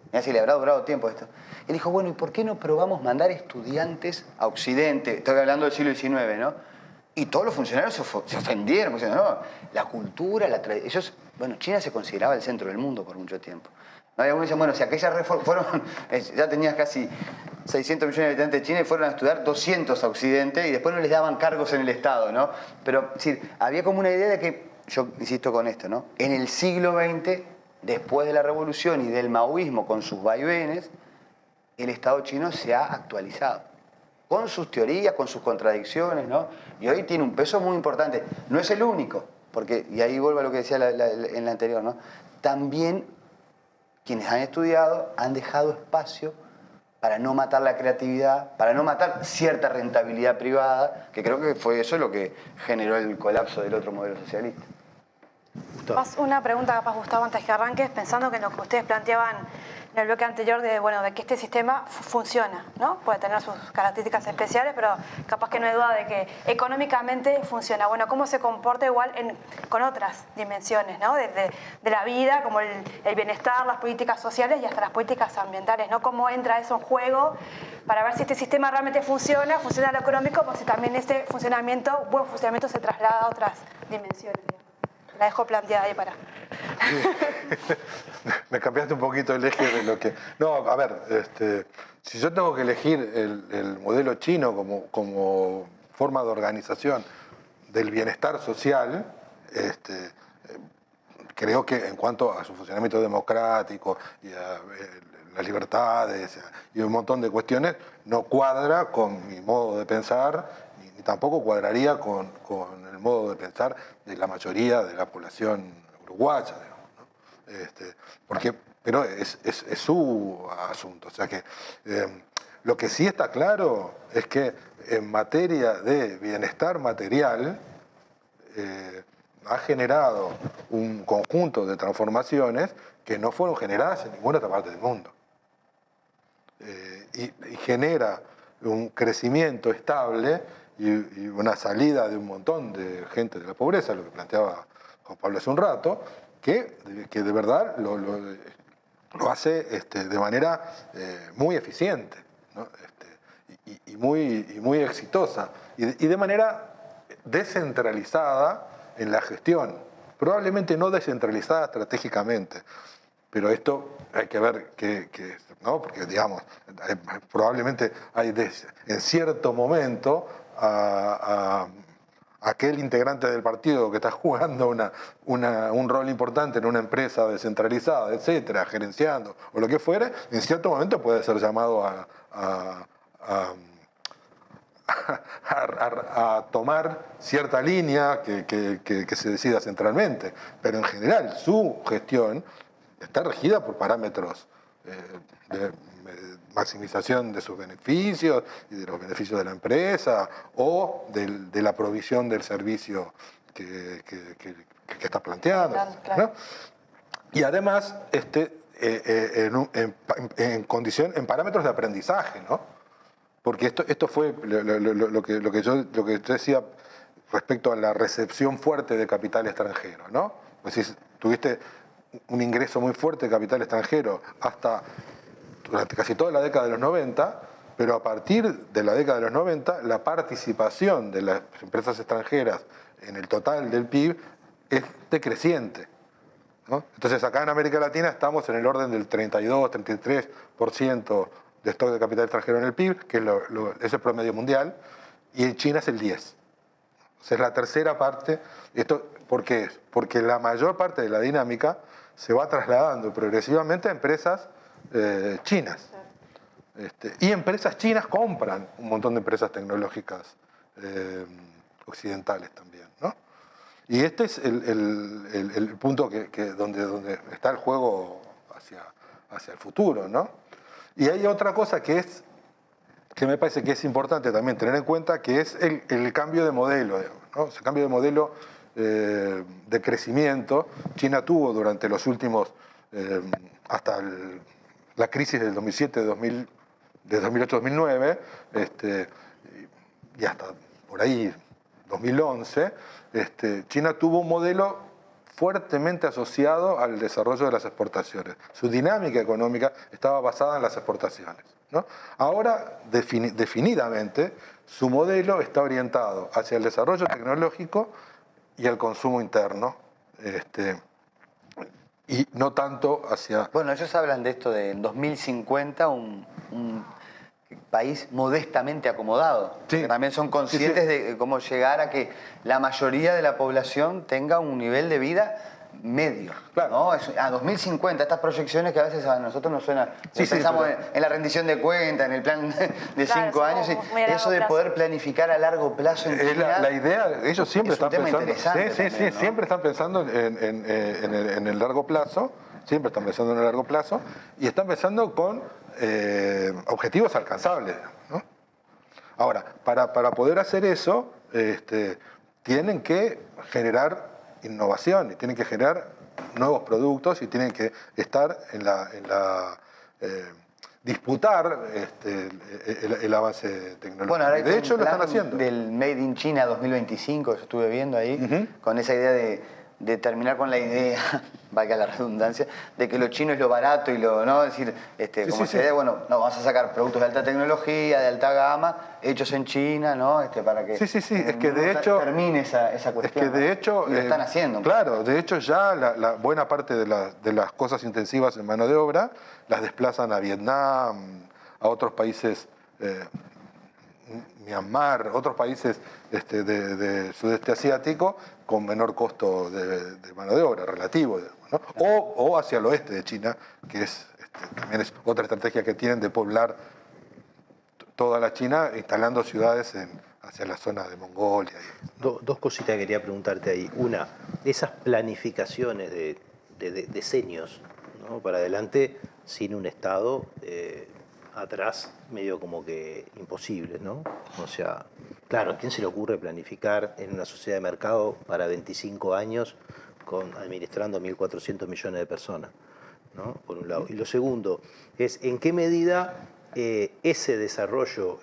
Mirá si le habrá durado tiempo esto. Él dijo, bueno, ¿y por qué no probamos mandar estudiantes a Occidente? Estoy hablando del siglo XIX, ¿no? Y todos los funcionarios se ofendieron, diciendo, no, la cultura, la tradición. Ellos, bueno, China se consideraba el centro del mundo por mucho tiempo. ¿No? Y algunos dicen, bueno, si aquellas reformas fueron, ya tenías casi 600 millones de habitantes de China y fueron a estudiar 200 a Occidente y después no les daban cargos en el Estado, ¿no? Pero, es decir, había como una idea de que, yo insisto con esto, ¿no? En el siglo XX, después de la revolución y del maoísmo con sus vaivenes, el Estado chino se ha actualizado. Con sus teorías, con sus contradicciones, ¿no? Y hoy tiene un peso muy importante. No es el único, porque, y ahí vuelvo a lo que decía en la anterior, ¿no? También quienes han estudiado han dejado espacio para no matar la creatividad, para no matar cierta rentabilidad privada, que creo que fue eso lo que generó el colapso del otro modelo socialista. Más una pregunta capaz, Gustavo, antes que arranques, pensando que en lo que ustedes planteaban en el bloque anterior de que este sistema funciona, ¿no? Puede tener sus características especiales, pero capaz que no hay duda de que económicamente funciona. Bueno, ¿cómo se comporta igual con otras dimensiones, ¿no? Desde de la vida, como el bienestar, las políticas sociales y hasta las políticas ambientales, ¿no? ¿Cómo entra eso en juego para ver si este sistema realmente funciona en lo económico, o si también este buen funcionamiento se traslada a otras dimensiones? La dejo planteada ahí para... Me cambiaste un poquito el eje de lo que... No, a ver, si yo tengo que elegir el modelo chino como forma de organización del bienestar social, creo que en cuanto a su funcionamiento democrático y a las libertades y un montón de cuestiones, no cuadra con mi modo de pensar, ni tampoco cuadraría con el modo de pensar de la mayoría de la población uruguaya, digamos, ¿no? Pero es su asunto. O sea que lo que sí está claro es que en materia de bienestar material ha generado un conjunto de transformaciones que no fueron generadas en ninguna otra parte del mundo. Y genera un crecimiento estable y una salida de un montón de gente de la pobreza, lo que planteaba Juan Pablo hace un rato, que de verdad lo hace de manera muy eficiente, ¿no? y muy exitosa, y de manera descentralizada en la gestión, probablemente no descentralizada estratégicamente, pero esto hay que ver ¿no? Porque, digamos, probablemente hay en cierto momento a aquel integrante del partido que está jugando un rol importante en una empresa descentralizada, etcétera, gerenciando o lo que fuere, en cierto momento puede ser llamado a tomar cierta línea que se decida centralmente, pero en general su gestión está regida por parámetros de maximización de sus beneficios y de los beneficios de la empresa o de la provisión del servicio que está planteando, ¿no? Y además en parámetros de aprendizaje, ¿no? Porque esto fue lo que yo decía respecto a la recepción fuerte de capital extranjero, ¿no? Pues si tuviste un ingreso muy fuerte de capital extranjero durante casi toda la década de los 90, pero a partir de la década de los 90, la participación de las empresas extranjeras en el total del PIB es decreciente, ¿no? Entonces acá en América Latina estamos en el orden del 32-33% de stock de capital extranjero en el PIB, que es el promedio mundial, y en China es el 10%. Esa es la tercera parte. ¿Por qué es? Porque la mayor parte de la dinámica se va trasladando progresivamente a empresas chinas. Y empresas chinas compran un montón de empresas tecnológicas occidentales también, ¿no? Y este es el punto donde está el juego hacia el futuro, ¿no? Y hay otra cosa que me parece que es importante también tener en cuenta, que es el cambio de modelo, ¿no? Ese cambio de modelo de crecimiento. China tuvo durante los últimos, hasta la crisis del 2007, de 2008-2009, y hasta por ahí 2011, China tuvo un modelo fuertemente asociado al desarrollo de las exportaciones. Su dinámica económica estaba basada en las exportaciones, ¿no? Ahora, definidamente, su modelo está orientado hacia el desarrollo tecnológico y el consumo interno, y no tanto hacia... Bueno, ellos hablan de esto de 2050, un país modestamente acomodado. Sí. Que también son conscientes de cómo llegar a que la mayoría de la población tenga un nivel de vida medio. Claro. ¿No? A 2050, estas proyecciones que a veces a nosotros nos suenan. Pensamos en la rendición de cuentas, en el plan de 5 años. Eso de poder planificar a largo plazo en China, la idea, ellos siempre están pensando. También, ¿no? Siempre están pensando en el largo plazo. Siempre están pensando en el largo plazo. Y están pensando con objetivos alcanzables, ¿no? Ahora, para poder hacer eso, tienen que generar innovación y tienen que generar nuevos productos y tienen que estar disputar el avance tecnológico. Bueno, ahora de hecho lo están haciendo. Del Made in China 2025, yo estuve viendo ahí, con esa idea de terminar con la idea, valga la redundancia, de que lo chino es lo barato y lo, ¿no? Es decir, bueno, no, vamos a sacar productos de alta tecnología, de alta gama, hechos en China, ¿no? Para que es que de hecho termine esa cuestión. Es que de hecho y lo están haciendo. Claro, de hecho ya la buena parte de las cosas intensivas en mano de obra las desplazan a Vietnam, a otros países, Myanmar, otros países de sudeste asiático con menor costo de mano de obra relativo, ¿no? O hacia el oeste de China, que también es otra estrategia que tienen de poblar toda la China instalando ciudades hacia la zona de Mongolia. Dos cositas que quería preguntarte ahí. Una, esas planificaciones de decenios, ¿no?, para adelante sin un Estado atrás, medio como que imposible, ¿no? O sea, claro, ¿a quién se le ocurre planificar en una sociedad de mercado para 25 años administrando 1.400 millones de personas, ¿no? Por un lado. Y lo segundo es, ¿en qué medida ese desarrollo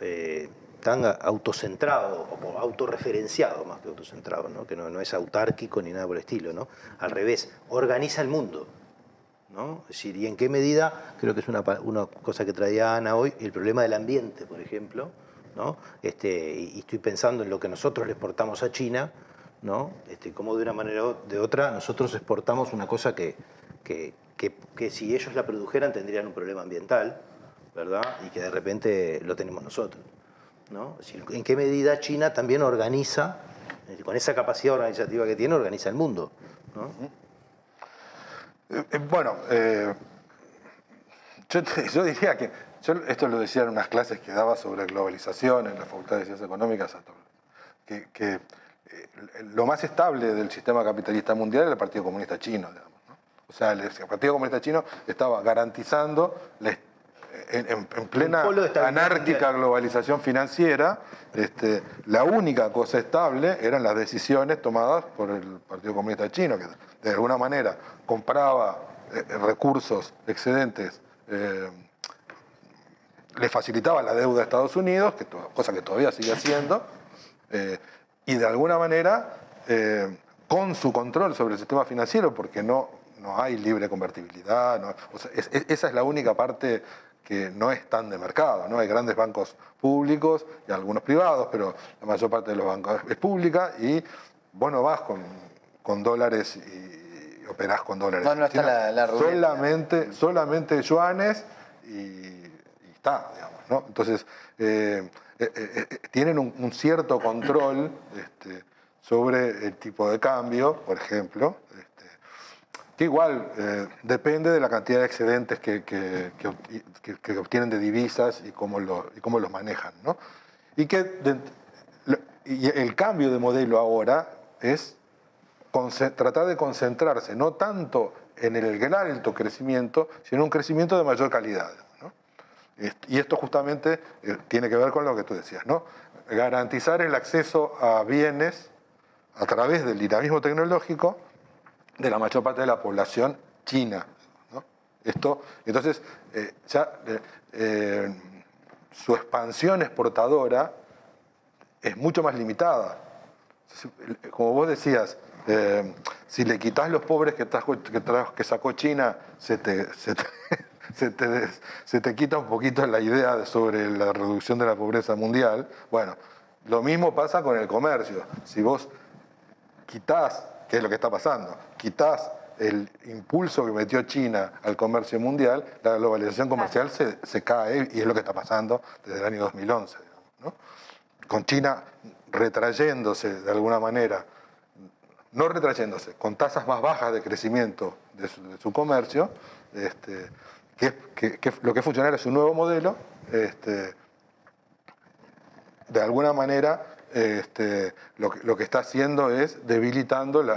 tan autocentrado o autorreferenciado, más que autocentrado, ¿no?, que no es autárquico ni nada por el estilo, ¿no?, al revés, organiza el mundo, ¿no? Es decir, y en qué medida, creo que es una cosa que traía Ana hoy, el problema del ambiente, por ejemplo, ¿no? Y estoy pensando en lo que nosotros le exportamos a China, ¿no? Como de una manera o de otra nosotros exportamos una cosa que si ellos la produjeran tendrían un problema ambiental, ¿verdad? Y que de repente lo tenemos nosotros, ¿no? Es decir, en qué medida China también organiza, con esa capacidad organizativa que tiene, organiza el mundo, ¿no? Bueno, yo diría que, esto lo decía en unas clases que daba sobre globalización en la Facultad de Ciencias Económicas, que lo más estable del sistema capitalista mundial era el Partido Comunista Chino, digamos, ¿no? O sea, el Partido Comunista Chino estaba garantizando en plena anárquica globalización financiera, la única cosa estable eran las decisiones tomadas por el Partido Comunista Chino, que de alguna manera compraba recursos excedentes, le facilitaba la deuda a Estados Unidos, cosa que todavía sigue haciendo, y de alguna manera, con su control sobre el sistema financiero, porque no hay libre convertibilidad, esa es la única parte que no es tan de mercado, ¿no? Hay grandes bancos públicos y algunos privados, pero la mayor parte de los bancos es pública y vos no vas con dólares y operás con dólares. No está la ruleta. Solamente yuanes y está, digamos, ¿no? Entonces, tienen un cierto control sobre el tipo de cambio, por ejemplo, que igual depende de la cantidad de excedentes que obtienen de divisas y cómo los manejan, ¿no? Y el cambio de modelo ahora es tratar de concentrarse no tanto en el gran alto crecimiento, sino en un crecimiento de mayor calidad, ¿no? Y esto justamente tiene que ver con lo que tú decías, ¿no? Garantizar el acceso a bienes a través del dinamismo tecnológico de la mayor parte de la población china, ¿no? Entonces, su expansión exportadora es mucho más limitada. Como vos decías, si le quitas los pobres que sacó China, se te quita un poquito la idea sobre la reducción de la pobreza mundial. Bueno, lo mismo pasa con el comercio. Si vos quitás, que es lo que está pasando, quitás el impulso que metió China al comercio mundial, la globalización comercial se cae, y es lo que está pasando desde el año 2011, ¿no? Con China retrayéndose de alguna manera, no retrayéndose, con tasas más bajas de crecimiento de su comercio, lo que funciona es un nuevo modelo, de alguna manera lo que está haciendo es debilitando el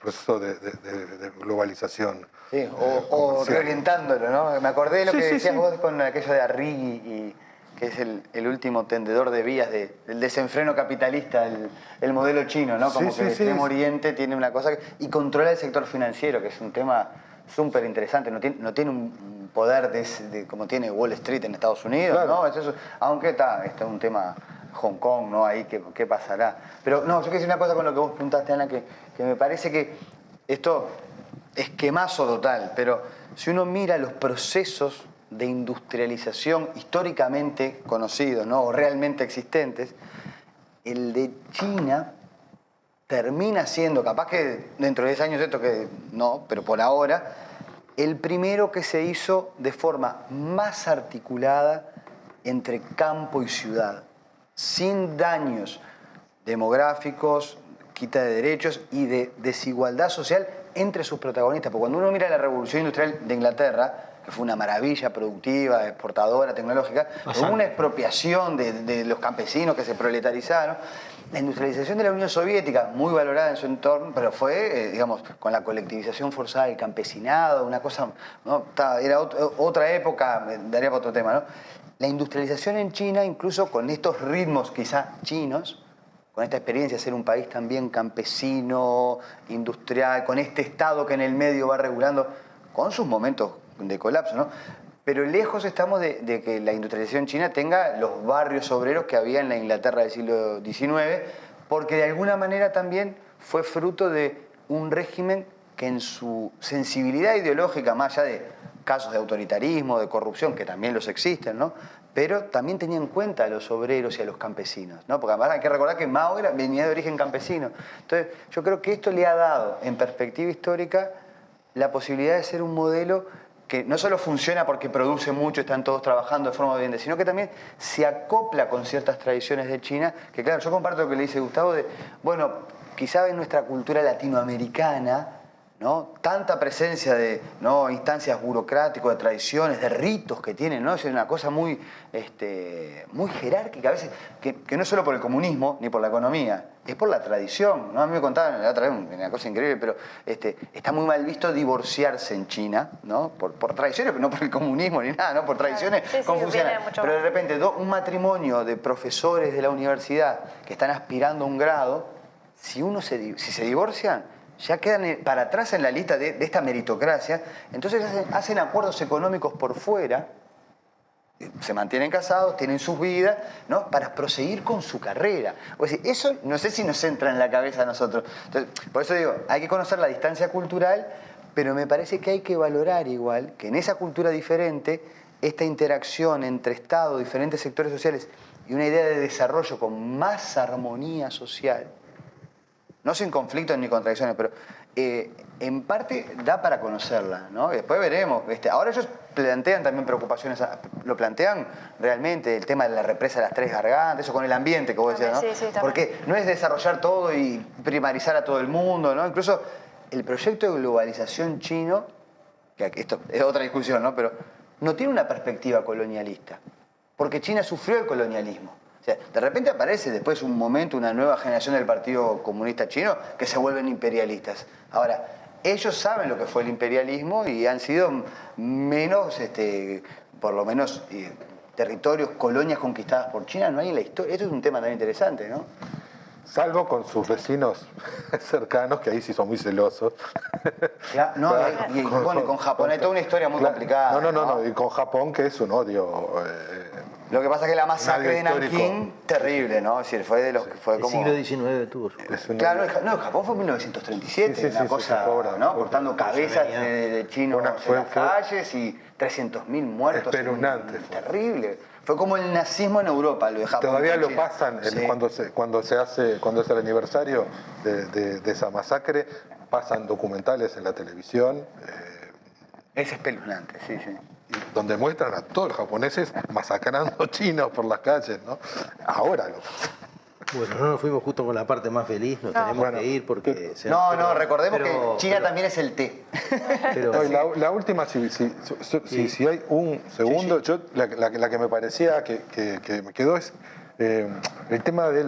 proceso de globalización. Sí, o reorientándolo, ¿no? Me acordé de lo que decías vos con aquello de Arrighi, que es el último tendedor de vías del desenfreno capitalista, el modelo chino, ¿no? Como que el Extremo Oriente tiene una cosa y controla el sector financiero, que es un tema súper interesante. No tiene un poder como tiene Wall Street en Estados Unidos, claro, ¿no? Aunque está un tema Hong Kong, ¿no? Ahí qué pasará. Pero no, yo quiero decir una cosa con lo que vos preguntaste, Ana, que me parece que esto es esquemazo total, pero si uno mira los procesos de industrialización históricamente conocidos, ¿no? O realmente existentes, el de China termina siendo, capaz que dentro de 10 años esto que no, pero por ahora, el primero que se hizo de forma más articulada entre campo y ciudad, sin daños demográficos, quita de derechos y de desigualdad social entre sus protagonistas. Porque cuando uno mira la revolución industrial de Inglaterra, que fue una maravilla productiva, exportadora, tecnológica, hubo una expropiación de los campesinos que se proletarizaron. La industrialización de la Unión Soviética, muy valorada en su entorno, pero fue, digamos, con la colectivización forzada del campesinado, una cosa, ¿no? Era otra época, daría para otro tema, ¿no? La industrialización en China, incluso con estos ritmos quizá chinos, con esta experiencia de ser un país también campesino, industrial, con este Estado que en el medio va regulando, con sus momentos de colapso, ¿no? Pero lejos estamos de que la industrialización china tenga los barrios obreros que había en la Inglaterra del siglo XIX, porque de alguna manera también fue fruto de un régimen que en su sensibilidad ideológica, más allá de casos de autoritarismo, de corrupción, que también los existen, ¿no? Pero también tenía en cuenta a los obreros y a los campesinos, ¿no? Porque además hay que recordar que Mao venía de origen campesino. Entonces, yo creo que esto le ha dado, en perspectiva histórica, la posibilidad de ser un modelo que no solo funciona porque produce mucho, están todos trabajando de forma evidente, sino que también se acopla con ciertas tradiciones de China, que claro, yo comparto lo que le dice Gustavo, de, bueno, quizá en nuestra cultura latinoamericana, ¿no? Tanta presencia de, ¿no? Instancias burocráticas, de tradiciones, de ritos que tienen, ¿no? Es una cosa muy, muy jerárquica a veces, que no es solo por el comunismo ni por la economía, es por la tradición, ¿no? A mí me contaban la otra vez una cosa increíble, pero está muy mal visto divorciarse en China, ¿no? Por tradiciones, no por el comunismo ni nada, ¿no? Por tradiciones confucianas. Pero de repente un matrimonio de profesores de la universidad que están aspirando a un grado, si se divorcian, ya quedan para atrás en la lista de esta meritocracia, entonces hacen acuerdos económicos por fuera, se mantienen casados, tienen sus vidas, ¿no? Para proseguir con su carrera. O sea, eso no sé si nos entra en la cabeza a nosotros. Entonces, por eso digo, hay que conocer la distancia cultural, pero me parece que hay que valorar igual que en esa cultura diferente, esta interacción entre Estado, diferentes sectores sociales y una idea de desarrollo con más armonía social, no sin conflictos ni contradicciones, pero en parte da para conocerla, ¿no? Después veremos. Ahora ellos plantean también preocupaciones, lo plantean realmente, el tema de la represa de las Tres Gargantas, eso con el ambiente que vos decías, ¿no? Sí, también. Porque no es desarrollar todo y primarizar a todo el mundo, ¿no? Incluso el proyecto de globalización chino, que esto es otra discusión, ¿no? Pero no tiene una perspectiva colonialista, porque China sufrió el colonialismo. O sea, de repente aparece después un momento, una nueva generación del Partido Comunista Chino que se vuelven imperialistas. Ahora, ellos saben lo que fue el imperialismo y han sido menos, por lo menos, territorios, colonias conquistadas por China, no hay en la historia. Esto es un tema también interesante, ¿no? Salvo con sus vecinos cercanos, que ahí sí son muy celosos. Claro, no, y bueno, con Japón hay toda una historia muy complicada. No, y con Japón, que es un odio. Lo que pasa es que la masacre de Nankín, terrible, ¿no? Es decir, fue de los que fue como... El siglo XIX tuvo su... Claro, no, Japón fue en 1937, una cosa, ¿no? Cortando cabezas de chinos en las calles y 300.000 muertos. Espeluznante. Terrible. Fue como el nazismo en Europa, lo de Japón. Todavía lo pasan cuando es el aniversario de esa masacre, pasan documentales en la televisión. Es espeluznante, sí. Donde muestran a todos los japoneses masacrando chinos por las calles, ¿no? Ahora lo pasan. Bueno, no nos fuimos justo con la parte más feliz, nos tenemos que ir porque... Recordemos que China también es el té. La última, si hay un segundo, yo la que me parecía que me quedó es el tema de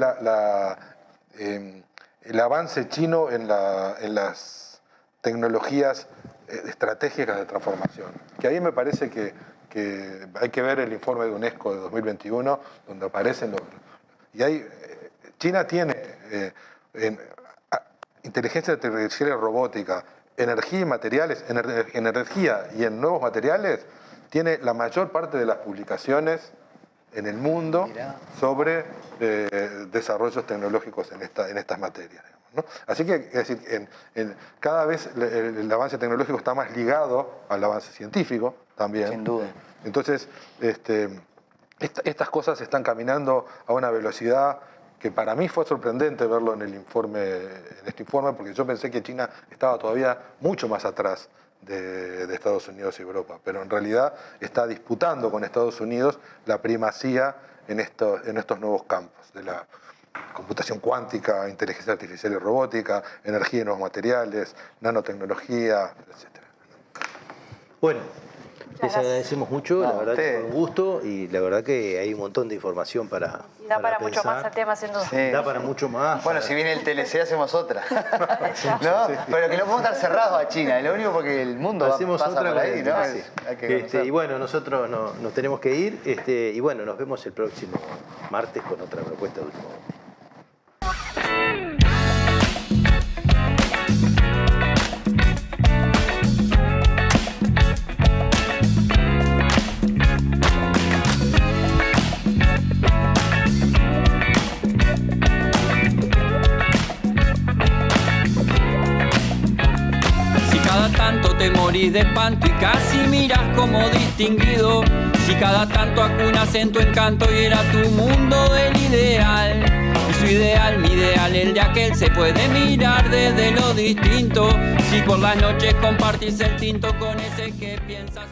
el avance chino en las tecnologías estratégicas de transformación. Que ahí me parece que hay que ver el informe de UNESCO de 2021, donde aparecen y hay... China tiene inteligencia artificial y robótica, energía y materiales, en energía y en nuevos materiales, tiene la mayor parte de las publicaciones en el mundo sobre desarrollos tecnológicos en estas materias. ¿No? Así que, es decir, cada vez el avance tecnológico está más ligado al avance científico también. Sin duda. Entonces, estas cosas están caminando a una velocidad que para mí fue sorprendente verlo en este informe, porque yo pensé que China estaba todavía mucho más atrás de Estados Unidos y Europa, pero en realidad está disputando con Estados Unidos la primacía en estos nuevos campos de la computación cuántica, inteligencia artificial y robótica, energía y nuevos materiales, nanotecnología, etc. Bueno, les agradecemos mucho, la verdad que fue un gusto y la verdad que hay un montón de información para Da para pensar. mucho más el tema, sin duda. Sí. Da para mucho más. Bueno, si viene el TLC hacemos otra. ¿No? Pero que no podemos estar cerrados a China, lo único porque el mundo hacemos pasa otra por ahí, ¿no? sí. Hay que conocer. Y bueno, nosotros nos tenemos que ir y bueno, nos vemos el próximo martes con otra propuesta de último. Te morís de espanto y casi miras como distinguido. Si cada tanto acunas en tu encanto y era tu mundo el ideal. Y su ideal, mi ideal, el de aquel se puede mirar desde lo distinto. Si por las noches compartís el tinto con ese que piensas.